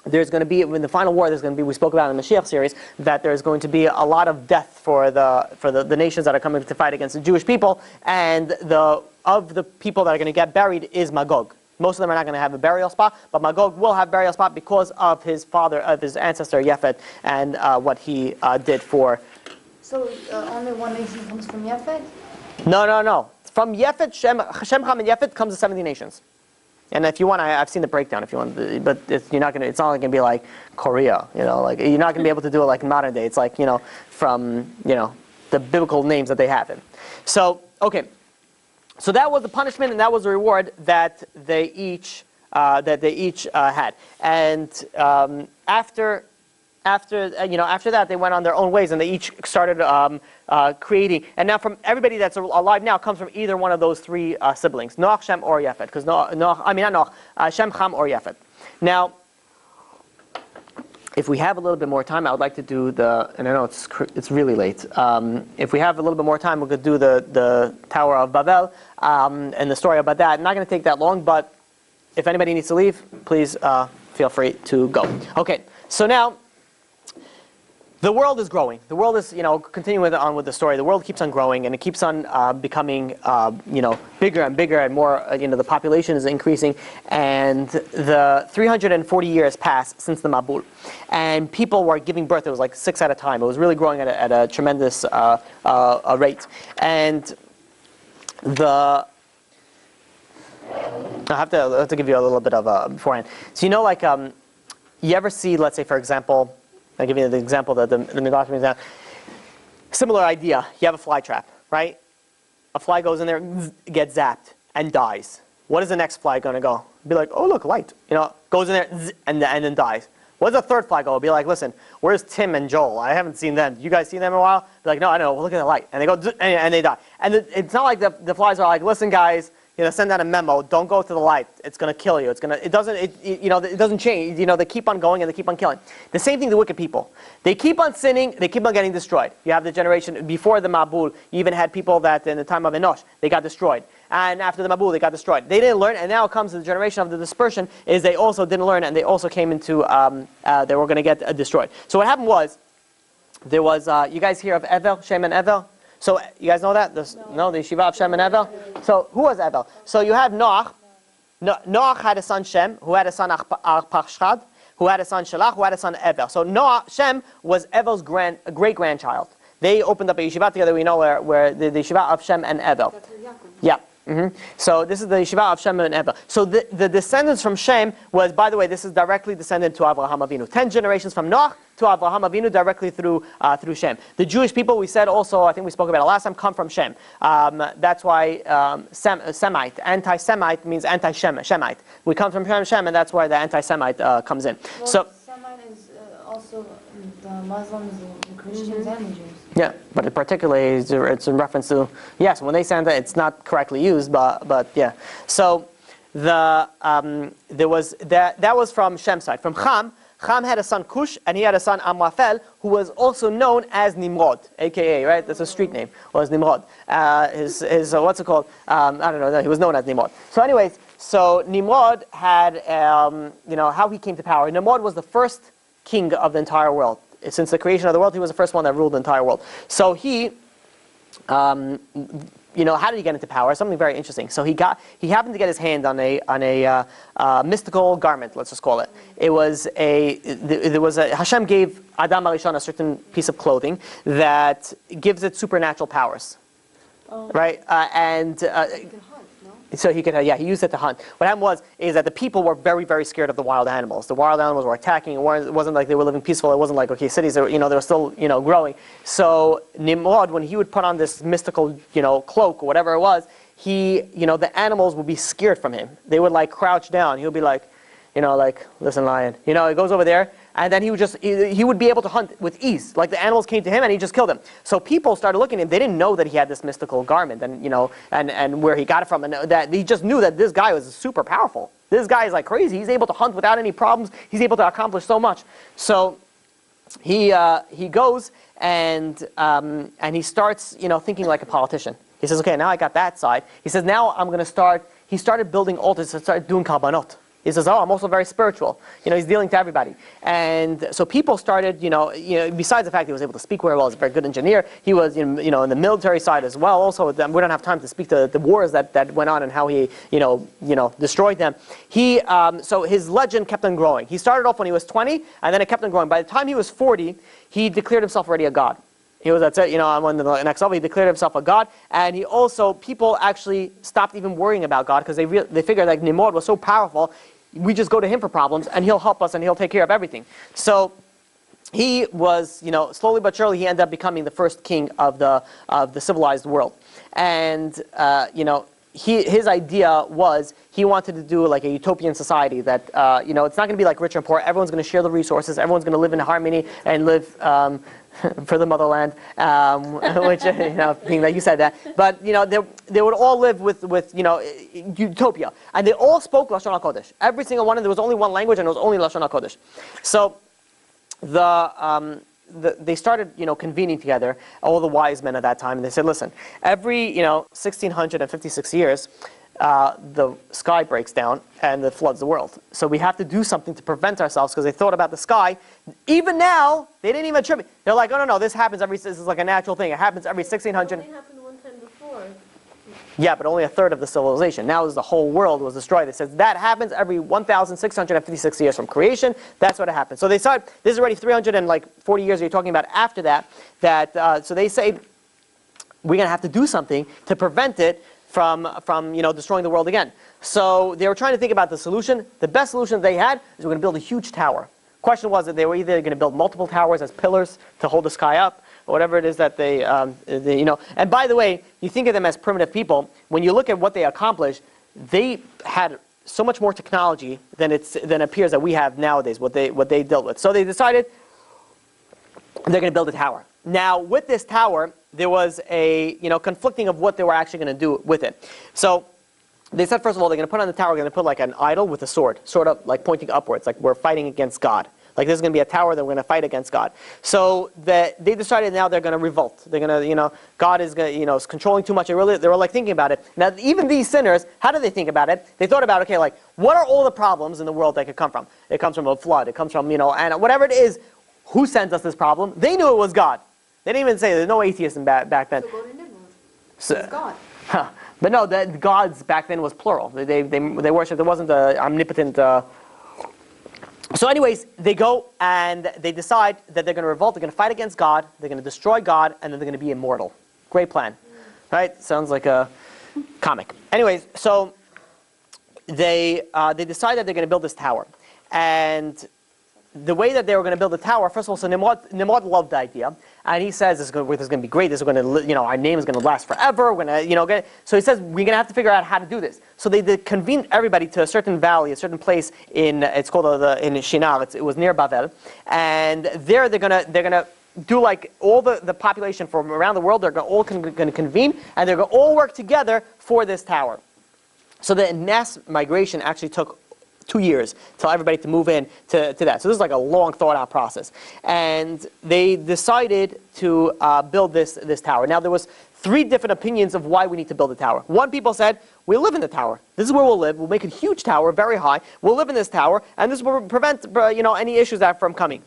There's going to be, in the final war, we spoke about in the Mashiach series, that there's going to be a lot of death for the nations that are coming to fight against the Jewish people, and of the people that are going to get buried is Magog. Most of them are not going to have a burial spot, but Magog will have a burial spot because of his ancestor Yefet, and what he did for. So only one nation comes from Yefet? No. From Yefet, Shem, Ham, and Yefet comes the 70 nations. And if you want, I've seen the breakdown. If you want, but it's not going to be like Korea. You're not going to be able to do it like modern day. It's like from the biblical names that they have him. So okay, so that was the punishment, and that was the reward that they each had. And after that, they went on their own ways, and they each started creating. And now, from everybody that's alive now comes from either one of those 3 siblings, Noach, Shem, or Yefet. Because Shem, Ham, or Yefet. Now, if we have a little bit more time, I would like to do and I know it's really late. If we have a little bit more time, we're going to do the Tower of Bavel and the story about that. I'm not going to take that long, but if anybody needs to leave, please feel free to go. Okay, so now. The world is growing. The world is, continuing on with the story. The world keeps on growing, and it keeps on becoming, bigger and bigger, and more. The population is increasing, and the 340 years passed since the Mabul, and people were giving birth. It was like 6 at a time. It was really growing at a tremendous rate, and I have to give you a little bit of beforehand. So you ever see, let's say, for example. I'll give you the example that the Midrash brings down. Similar idea. You have a fly trap, right? A fly goes in there, gets zapped, and dies. What is the next fly going to go? Be like, oh, look, light. Goes in there, and then dies. What does the third fly go? Be like, listen, where's Tim and Joel? I haven't seen them. You guys seen them in a while? Be like, no, I don't know. Well, look at the light. And they go, and they die. And it's not like the flies are like, listen, guys, send out a memo. Don't go to the light. It's going to kill you. It doesn't change. They keep on going and they keep on killing. The same thing, the wicked people. They keep on sinning. They keep on getting destroyed. You have the generation before the Mabul. You even had people that in the time of Enosh, they got destroyed. And after the Mabul, they got destroyed. They didn't learn, and now comes the generation of the dispersion, is they also didn't learn, and they also came into, they were going to get destroyed. So what happened was, there was, you guys hear of Evel, Shem and Evel? So you guys know that? The Yeshiva of Shem and Evel? So who was Evel? So you have Noach. Noach had a son Shem, who had a son Arpachshad, who had a son Shelach, who had a son Evel. So Shem was Evel's great-grandchild. They opened up a yeshiva together, we know where the yeshiva of Shem and Evel. Yeah. So this is the yeshiva of Shem and Evel. So the descendants from Shem was, by the way, this is directly descendant to Avraham Avinu. 10 generations from Noach to Avraham Avinu directly through Shem. The Jewish people, we said also, I think we spoke about it last time, come from Shem. That's why Semite, anti-Semite means anti-Shemite. We come from Shem, and that's why the anti-Semite comes in. Well, so Semite is also the Muslims, the Christians, and the Jews. Yeah, but particularly it's in reference to, yes, when they say that, it's not correctly used, but yeah. So there was that was from Shem's side. From Ham had a son Cush, and he had a son Amraphel, who was also known as Nimrod, aka, right? That's a street name, was Nimrod. His what's it called? I don't know. No, he was known as Nimrod. So anyways, Nimrod had, how he came to power. Nimrod was the first king of the entire world. Since the creation of the world, he was the first one that ruled the entire world. So he, how did he get into power? Something very interesting. So he happened to get his hand on a mystical garment. Let's just call it. Hashem gave Adam HaRishon a certain piece of clothing that gives it supernatural powers, right? So he used it to hunt. What happened is that the people were very, very scared of the wild animals. The wild animals were attacking. It wasn't like they were living peaceful. It wasn't like, okay, cities are, they were still, growing. So Nimrod, when he would put on this mystical, cloak or whatever it was, the animals would be scared from him. They would crouch down. He would be like, listen, lion. It goes over there. And then he would be able to hunt with ease. Like the animals came to him and he just killed them. So people started looking at him. They didn't know that he had this mystical garment and and where he got it from, and that he just knew that this guy was super powerful. This guy is crazy. He's able to hunt without any problems. He's able to accomplish so much. So he goes and he starts thinking like a politician. He says, okay, now I got that side. He says, now I'm going to start. He started building altars and started doing karbanot. He says, I'm also very spiritual. He's dealing to everybody. And so people started, besides the fact he was able to speak very well, he's a very good engineer, he was, in the military side as well. Also, we don't have time to speak to the wars that went on and how he, destroyed them. So his legend kept on growing. He started off when he was 20, and then it kept on growing. By the time he was 40, he declared himself already a god. He was, that's it, I'm on the next level. He declared himself a god, and people actually stopped even worrying about God because they figured like Nimrod was so powerful, we just go to him for problems, and he'll help us, and he'll take care of everything. So he was, slowly but surely, he ended up becoming the first king of the civilized world, and his idea was he wanted to do like a utopian society that it's not going to be like rich and poor. Everyone's going to share the resources. Everyone's going to live in harmony and live for the motherland, which being that you said that. But they would all live with utopia, and they all spoke Lashon HaKodesh. Every single one, and there was only one language, and it was only Lashon HaKodesh. So they started, convening together, all the wise men at that time, and they said, listen, every, 1656 years, the sky breaks down and it floods the world. So we have to do something to prevent ourselves, because they thought about the sky. Even now, they didn't even attribute. They're like, oh, no, this happens this is like a natural thing. It happens every 1600. It only happened one time before. Yeah, but only a third of the civilization. Now the whole world was destroyed. It says that happens every 1,656 years from creation. That's what happens. So they said, this is already 340 years you're talking about after that. So they say, we're going to have to do something to prevent it from destroying the world again. So they were trying to think about the solution. The best solution they had is we're going to build a huge tower. Question was that they were either going to build multiple towers as pillars to hold the sky up, or whatever it is that they. And by the way, you think of them as primitive people. When you look at what they accomplished, they had so much more technology than appears that we have nowadays. What they dealt with. So they decided they're going to build a tower. Now, with this tower, there was a conflicting of what they were actually going to do with it. So They said, first of all, they're going to put on the tower, they're going to put like an idol with a sword, sort of like pointing upwards, like we're fighting against God. Like this is going to be a tower that we're going to fight against God. So they decided now they're going to revolt. They're going to, God is going to, is controlling too much. They were like thinking about it. Now, even these sinners, how did they think about it? They thought about, okay, like what are all the problems in the world that could come from? It comes from a flood. It comes from, and whatever it is, who sends us this problem? They knew it was God. They didn't even say there's no atheists back then. So go to Nimrod. So, It's God. But no, the gods back then was plural. They worshipped. There wasn't the omnipotent. So anyways, they go and they decide that they're going to revolt. They're going to fight against God. They're going to destroy God, and then they're going to be immortal. Great plan, right? Sounds like a comic. Anyways, so they decide that they're going to build this tower, and the way that they were going to build the tower, first of all, so Nimrod loved the idea, and he says this is going to be great. This is going to, our name is going to last forever. We're going to, so he says we're going to have to figure out how to do this. So they convened everybody to a certain valley, a certain place it's called in Shinar. It was near Bavel, and there they're going to do like all the population from around the world. They're all going to convene, and they're going to all work together for this tower. So the mass migration actually took 2 years, tell everybody to move in to that. So this is like a long thought out process. And they decided to build this tower. Now there was 3 different opinions of why we need to build a tower. One, people said, we'll live in the tower. This is where we'll live. We'll make a huge tower, very high. We'll live in this tower, and this will prevent any issues that from coming.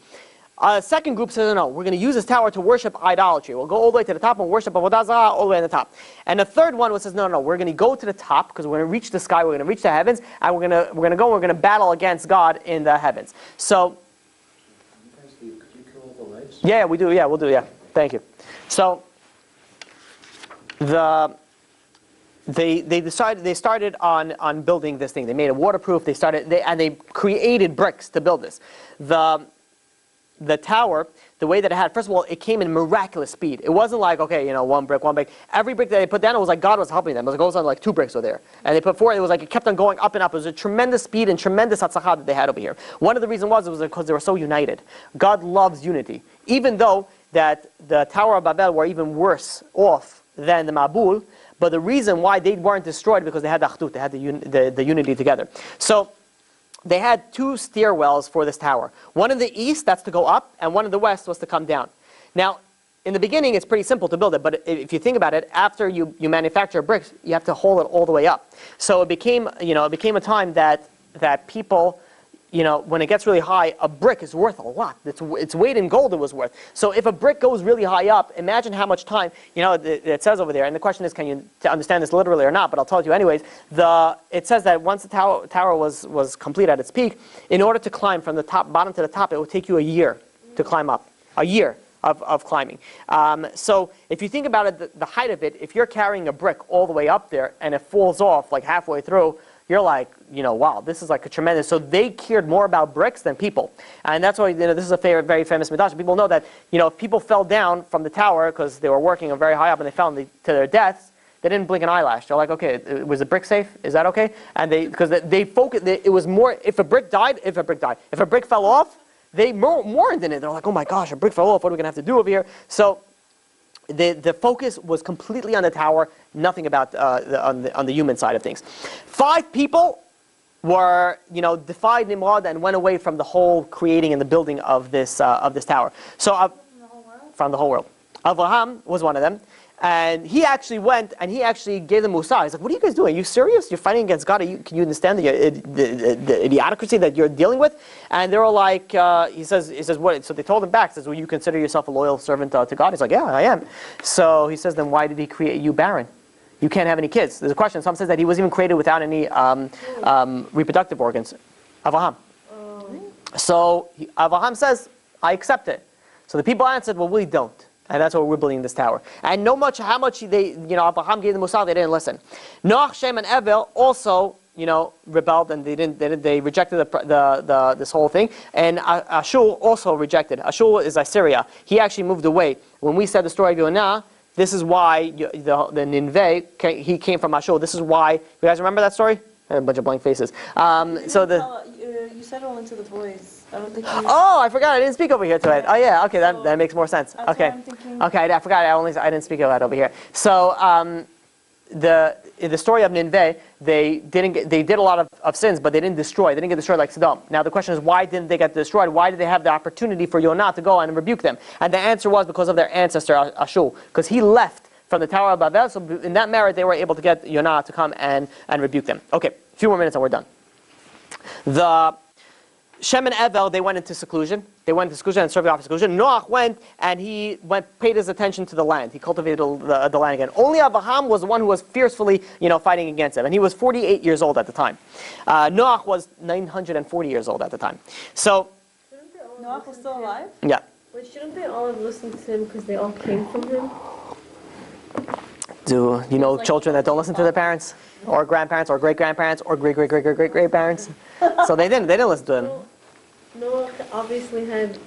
Second group says, no, we're going to use this tower to worship idolatry. We'll go all the way to the top and worship Avodah Zarah all the way on the top. And the third one says, no, we're going to go to the top because we're going to reach the sky, we're going to reach the heavens, and we're going to battle against God in the heavens. So, Could you kill all the lights? yeah, we do. Yeah, we'll do. Yeah, thank you. So, they started on building this thing. They made it waterproof. They created bricks to build this. The tower, the way that it had, first of all, it came in miraculous speed. It wasn't like, okay, one brick. Every brick that they put down, it was like God was helping them. It goes on like 2 bricks were there. And they put 4, it was like it kept on going up and up. It was a tremendous speed and tremendous hatzachah that they had over here. One of the reasons was because they were so united. God loves unity. Even though that the Tower of Babel were even worse off than the Mabul, but the reason why they weren't destroyed because they had the achdut, they had the unity together. So they had 2 stairwells for this tower. One in the east, that's to go up, and one in the west was to come down. Now, in the beginning, it's pretty simple to build it, but if you think about it, after you manufacture bricks, you have to hold it all the way up. So it became a time that people, when it gets really high, a brick is worth a lot. Its weight in gold it was worth. So if a brick goes really high up, imagine how much time, it says over there, and the question is, can you understand this literally or not, but I'll tell you anyways. It says that once the tower was complete at its peak, in order to climb from the bottom to the top, it would take you a year to climb up. A year of climbing. So if you think about it, the height of it, if you're carrying a brick all the way up there, and it falls off like halfway through, you're like, wow, this is like a tremendous. So they cared more about bricks than people, and that's why this is a very famous midrash. People know that if people fell down from the tower because they were working very high up and they fell to their deaths, they didn't blink an eyelash. They're like, okay, was the brick safe? Is that okay? And because they focused, it was more. If a brick fell off, they mourned in it. They're like, oh my gosh, a brick fell off. What are we gonna have to do over here? So the focus was completely on the tower, nothing about on the human side of things. 5 people were, defied Nimrod and went away from the whole creating and the building of this tower. So from the whole world. Avraham was one of them, and he actually went and he actually gave them Musa. He's like, "What are you guys doing? Are you serious? You're fighting against God? Can you understand the idiocracy that you're dealing with?" And they were like, he says, what? So they told him back. He says, "Well, you consider yourself a loyal servant to God?" He's like, "Yeah, I am." So he says, "Then why did he create you barren? You can't have any kids." There's a question. Some says that he was even created without any reproductive organs. Avraham. So Avraham says, "I accept it." So the people answered, "Well, we don't." And that's why we're building this tower. And how much they, Abraham gave them Musa, they didn't listen. Noach, Shem, and Bavel also, rebelled, and they rejected this whole thing. And Ashur also rejected. Ashur is Assyria. He actually moved away. When we said the story of Yonah, this is why the Nineveh, he came from Ashur. This is why. You guys remember that story? A bunch of blank faces. You said all into the voice. I don't think you... Oh, I forgot. I didn't speak over here tonight. Oh yeah. Okay, that makes more sense. That's okay. What I'm thinking. Okay, I forgot. I didn't speak of that over here. So in the story of Nineveh, they did a lot of sins, but they didn't destroy. They didn't get destroyed like Sodom. Now the question is, why didn't they get destroyed? Why did they have the opportunity for Yonah to go and rebuke them? And the answer was because of their ancestor Ashur, because he left from the Tower of Bavel. So in that merit, they were able to get Yonah to come and rebuke them. Okay, a few more minutes and we're done. The Shem and Evel, they went into seclusion. They went into seclusion and served God for seclusion. Noach went and he paid his attention to the land. He cultivated the land again. Only Abraham was the one who was fiercely, fighting against him. And he was 48 years old at the time. Noach was 940 years old at the time. So, Noach was still alive? yeah. But shouldn't they all have listened to him because they all came from him? Do you know children that don't listen to their parents? Or grandparents, or great-grandparents, or great-great-great-great-great-great-parents? So they didn't listen to him. Noah obviously had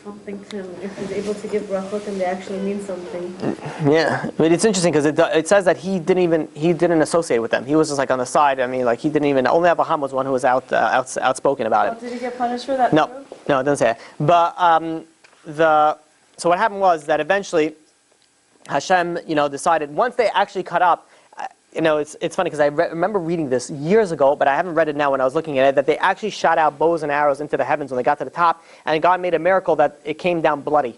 something to him. If he's able to give brachot and they actually mean something. Yeah, but it's interesting because it says that he didn't associate with them. He was just like on the side. I mean, like he didn't even. Only Abraham was one who was outspoken about it. Did he get punished for that? No, too? no, it doesn't say that. But so what happened was that eventually Hashem, decided once they actually cut up. It's funny because I remember reading this years ago, but I haven't read it now when I was looking at it, that they actually shot out bows and arrows into the heavens when they got to the top, and God made a miracle that it came down bloody.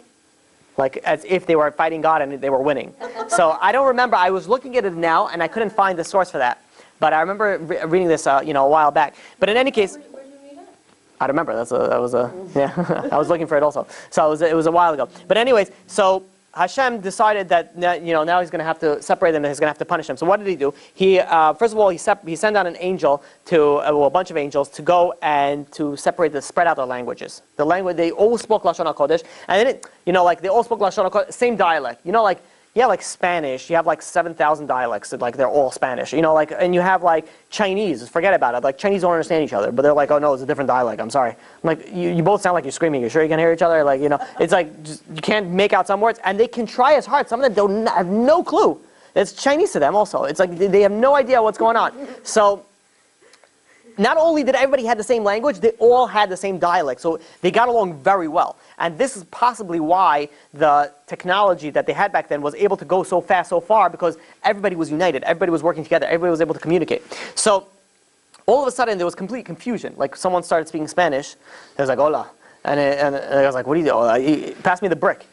Like as if they were fighting God and they were winning. So I don't remember, I was looking at it now and I couldn't find the source for that. But I remember reading this a while back. But in any case, Where'd you read it? I don't remember, yeah, I was looking for it also. So it was a while ago. But anyways, so Hashem decided that now he's going to have to separate them and he's going to have to punish them. So what did he do? He first of all he sent out an angel to a bunch of angels to go and to spread out their languages. The language they all spoke Lashon HaKodesh, and then they all spoke Lashon HaKodesh, same dialect. Like Spanish, you have like 7,000 dialects, like they're all Spanish. And you have like Chinese, forget about it. Like Chinese don't understand each other, but they're like, oh no, it's a different dialect, I'm sorry. I'm like, you both sound like you're screaming, you sure you can hear each other? Like, it's like, just, you can't make out some words, and they can try as hard. Some of them don't have no clue. It's Chinese to them also. It's like, they have no idea what's going on. So, not only did everybody have the same language, they all had the same dialect, so they got along very well. And this is possibly why the technology that they had back then was able to go so fast, so far, because everybody was united, everybody was working together, everybody was able to communicate. So all of a sudden there was complete confusion. Like someone started speaking Spanish, they was like, hola. And I was like, what do you do? Pass me the brick.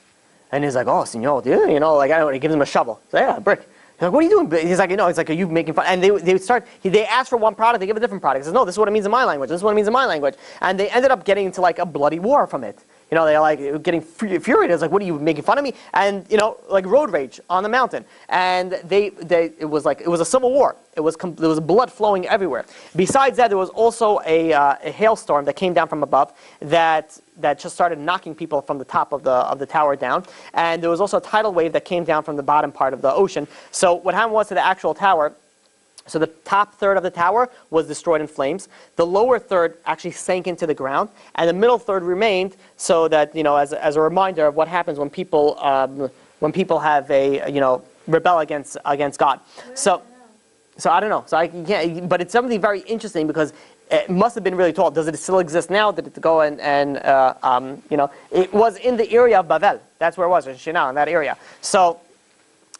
And he's like, oh, senor, I don't know, he gives him a shovel. So yeah, brick. He's like, what are you doing? He's like, it's like, are you making fun? And they ask for one product, they give a different product. He says, no, this is what it means in my language. This is what it means in my language. And they ended up getting into like a bloody war from it. They're like getting furious. It's like, what are you making fun of me? And like road rage on the mountain. And it was a civil war. There was blood flowing everywhere. Besides that, there was also a hailstorm that came down from above that just started knocking people from the top of the tower down. And there was also a tidal wave that came down from the bottom part of the ocean. So what happened was to the actual tower. So the top third of the tower was destroyed in flames. The lower third actually sank into the ground, and the middle third remained. So that as a reminder of what happens when people have rebel against God. So I don't know. So I can't. But it's something very interesting because it must have been really tall. Does it still exist now? Did it go and it was in the area of Bavel. That's where it was in Canaan, in that area. So.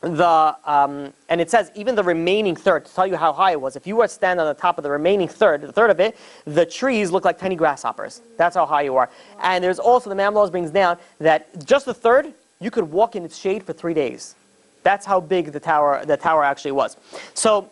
And it says even the remaining third, to tell you how high it was, if you were to stand on the top of the remaining third, the third of it, the trees look like tiny grasshoppers. That's how high you are. And there's also, the Mamlaws brings down that just the third, you could walk in its shade for 3 days. That's how big the tower actually was. So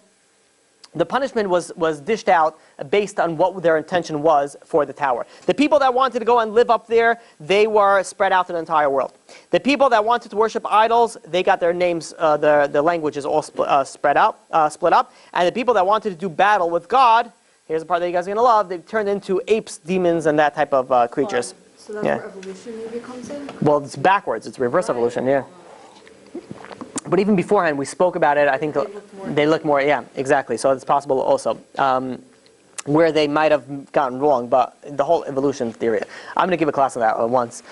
the punishment was dished out based on what their intention was for the tower. The people that wanted to go and live up there, they were spread out to the entire world. The people that wanted to worship idols, they got their names, the languages all split up. And the people that wanted to do battle with God, here's the part that you guys are going to love, they turned into apes, demons, and that type of creatures. So that's where evolution maybe comes in? Well, it's backwards. It's reverse evolution, yeah. But even beforehand, we spoke about it. I think they look more. Yeah, exactly. So it's possible also where they might have gotten wrong. But the whole evolution theory, I'm going to give a class on that once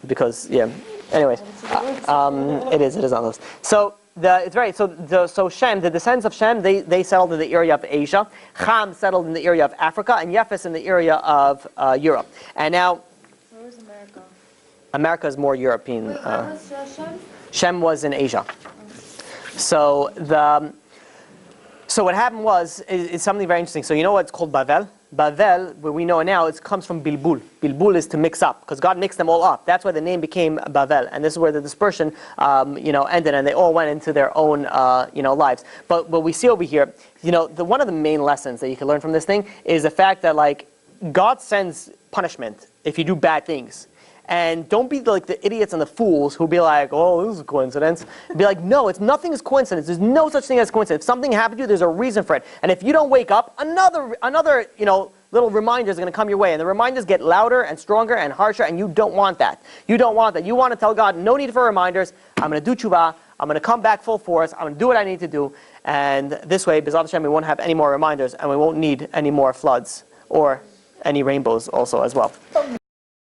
because yeah. Anyways, it is on those. So it's right. So Shem, the descendants of Shem, they settled in the area of Asia. Ham settled in the area of Africa, and Yefes in the area of Europe. And now, Where was America? America is more European. Wait, where was Shem? Shem was in Asia. So what happened was is something very interesting. So you know what's called Bavel? Bavel, where we know it now, it comes from Bilbul. Bilbul is to mix up, because God mixed them all up. That's why the name became Bavel, and this is where the dispersion, ended, and they all went into their own, lives. But what we see over here, one of the main lessons that you can learn from this thing is the fact that God sends punishment if you do bad things. And don't be like the idiots and the fools who be like, oh, this is a coincidence. Be like, no, nothing is coincidence. There's no such thing as coincidence. If something happened to you, there's a reason for it. And if you don't wake up, another little reminders are going to come your way. And the reminders get louder and stronger and harsher, and you don't want that. You don't want that. You want to tell God, no need for reminders. I'm going to do tshuva. I'm going to come back full force. I'm going to do what I need to do. And this way, B'ezrat Hashem, we won't have any more reminders, and we won't need any more floods or any rainbows also as well.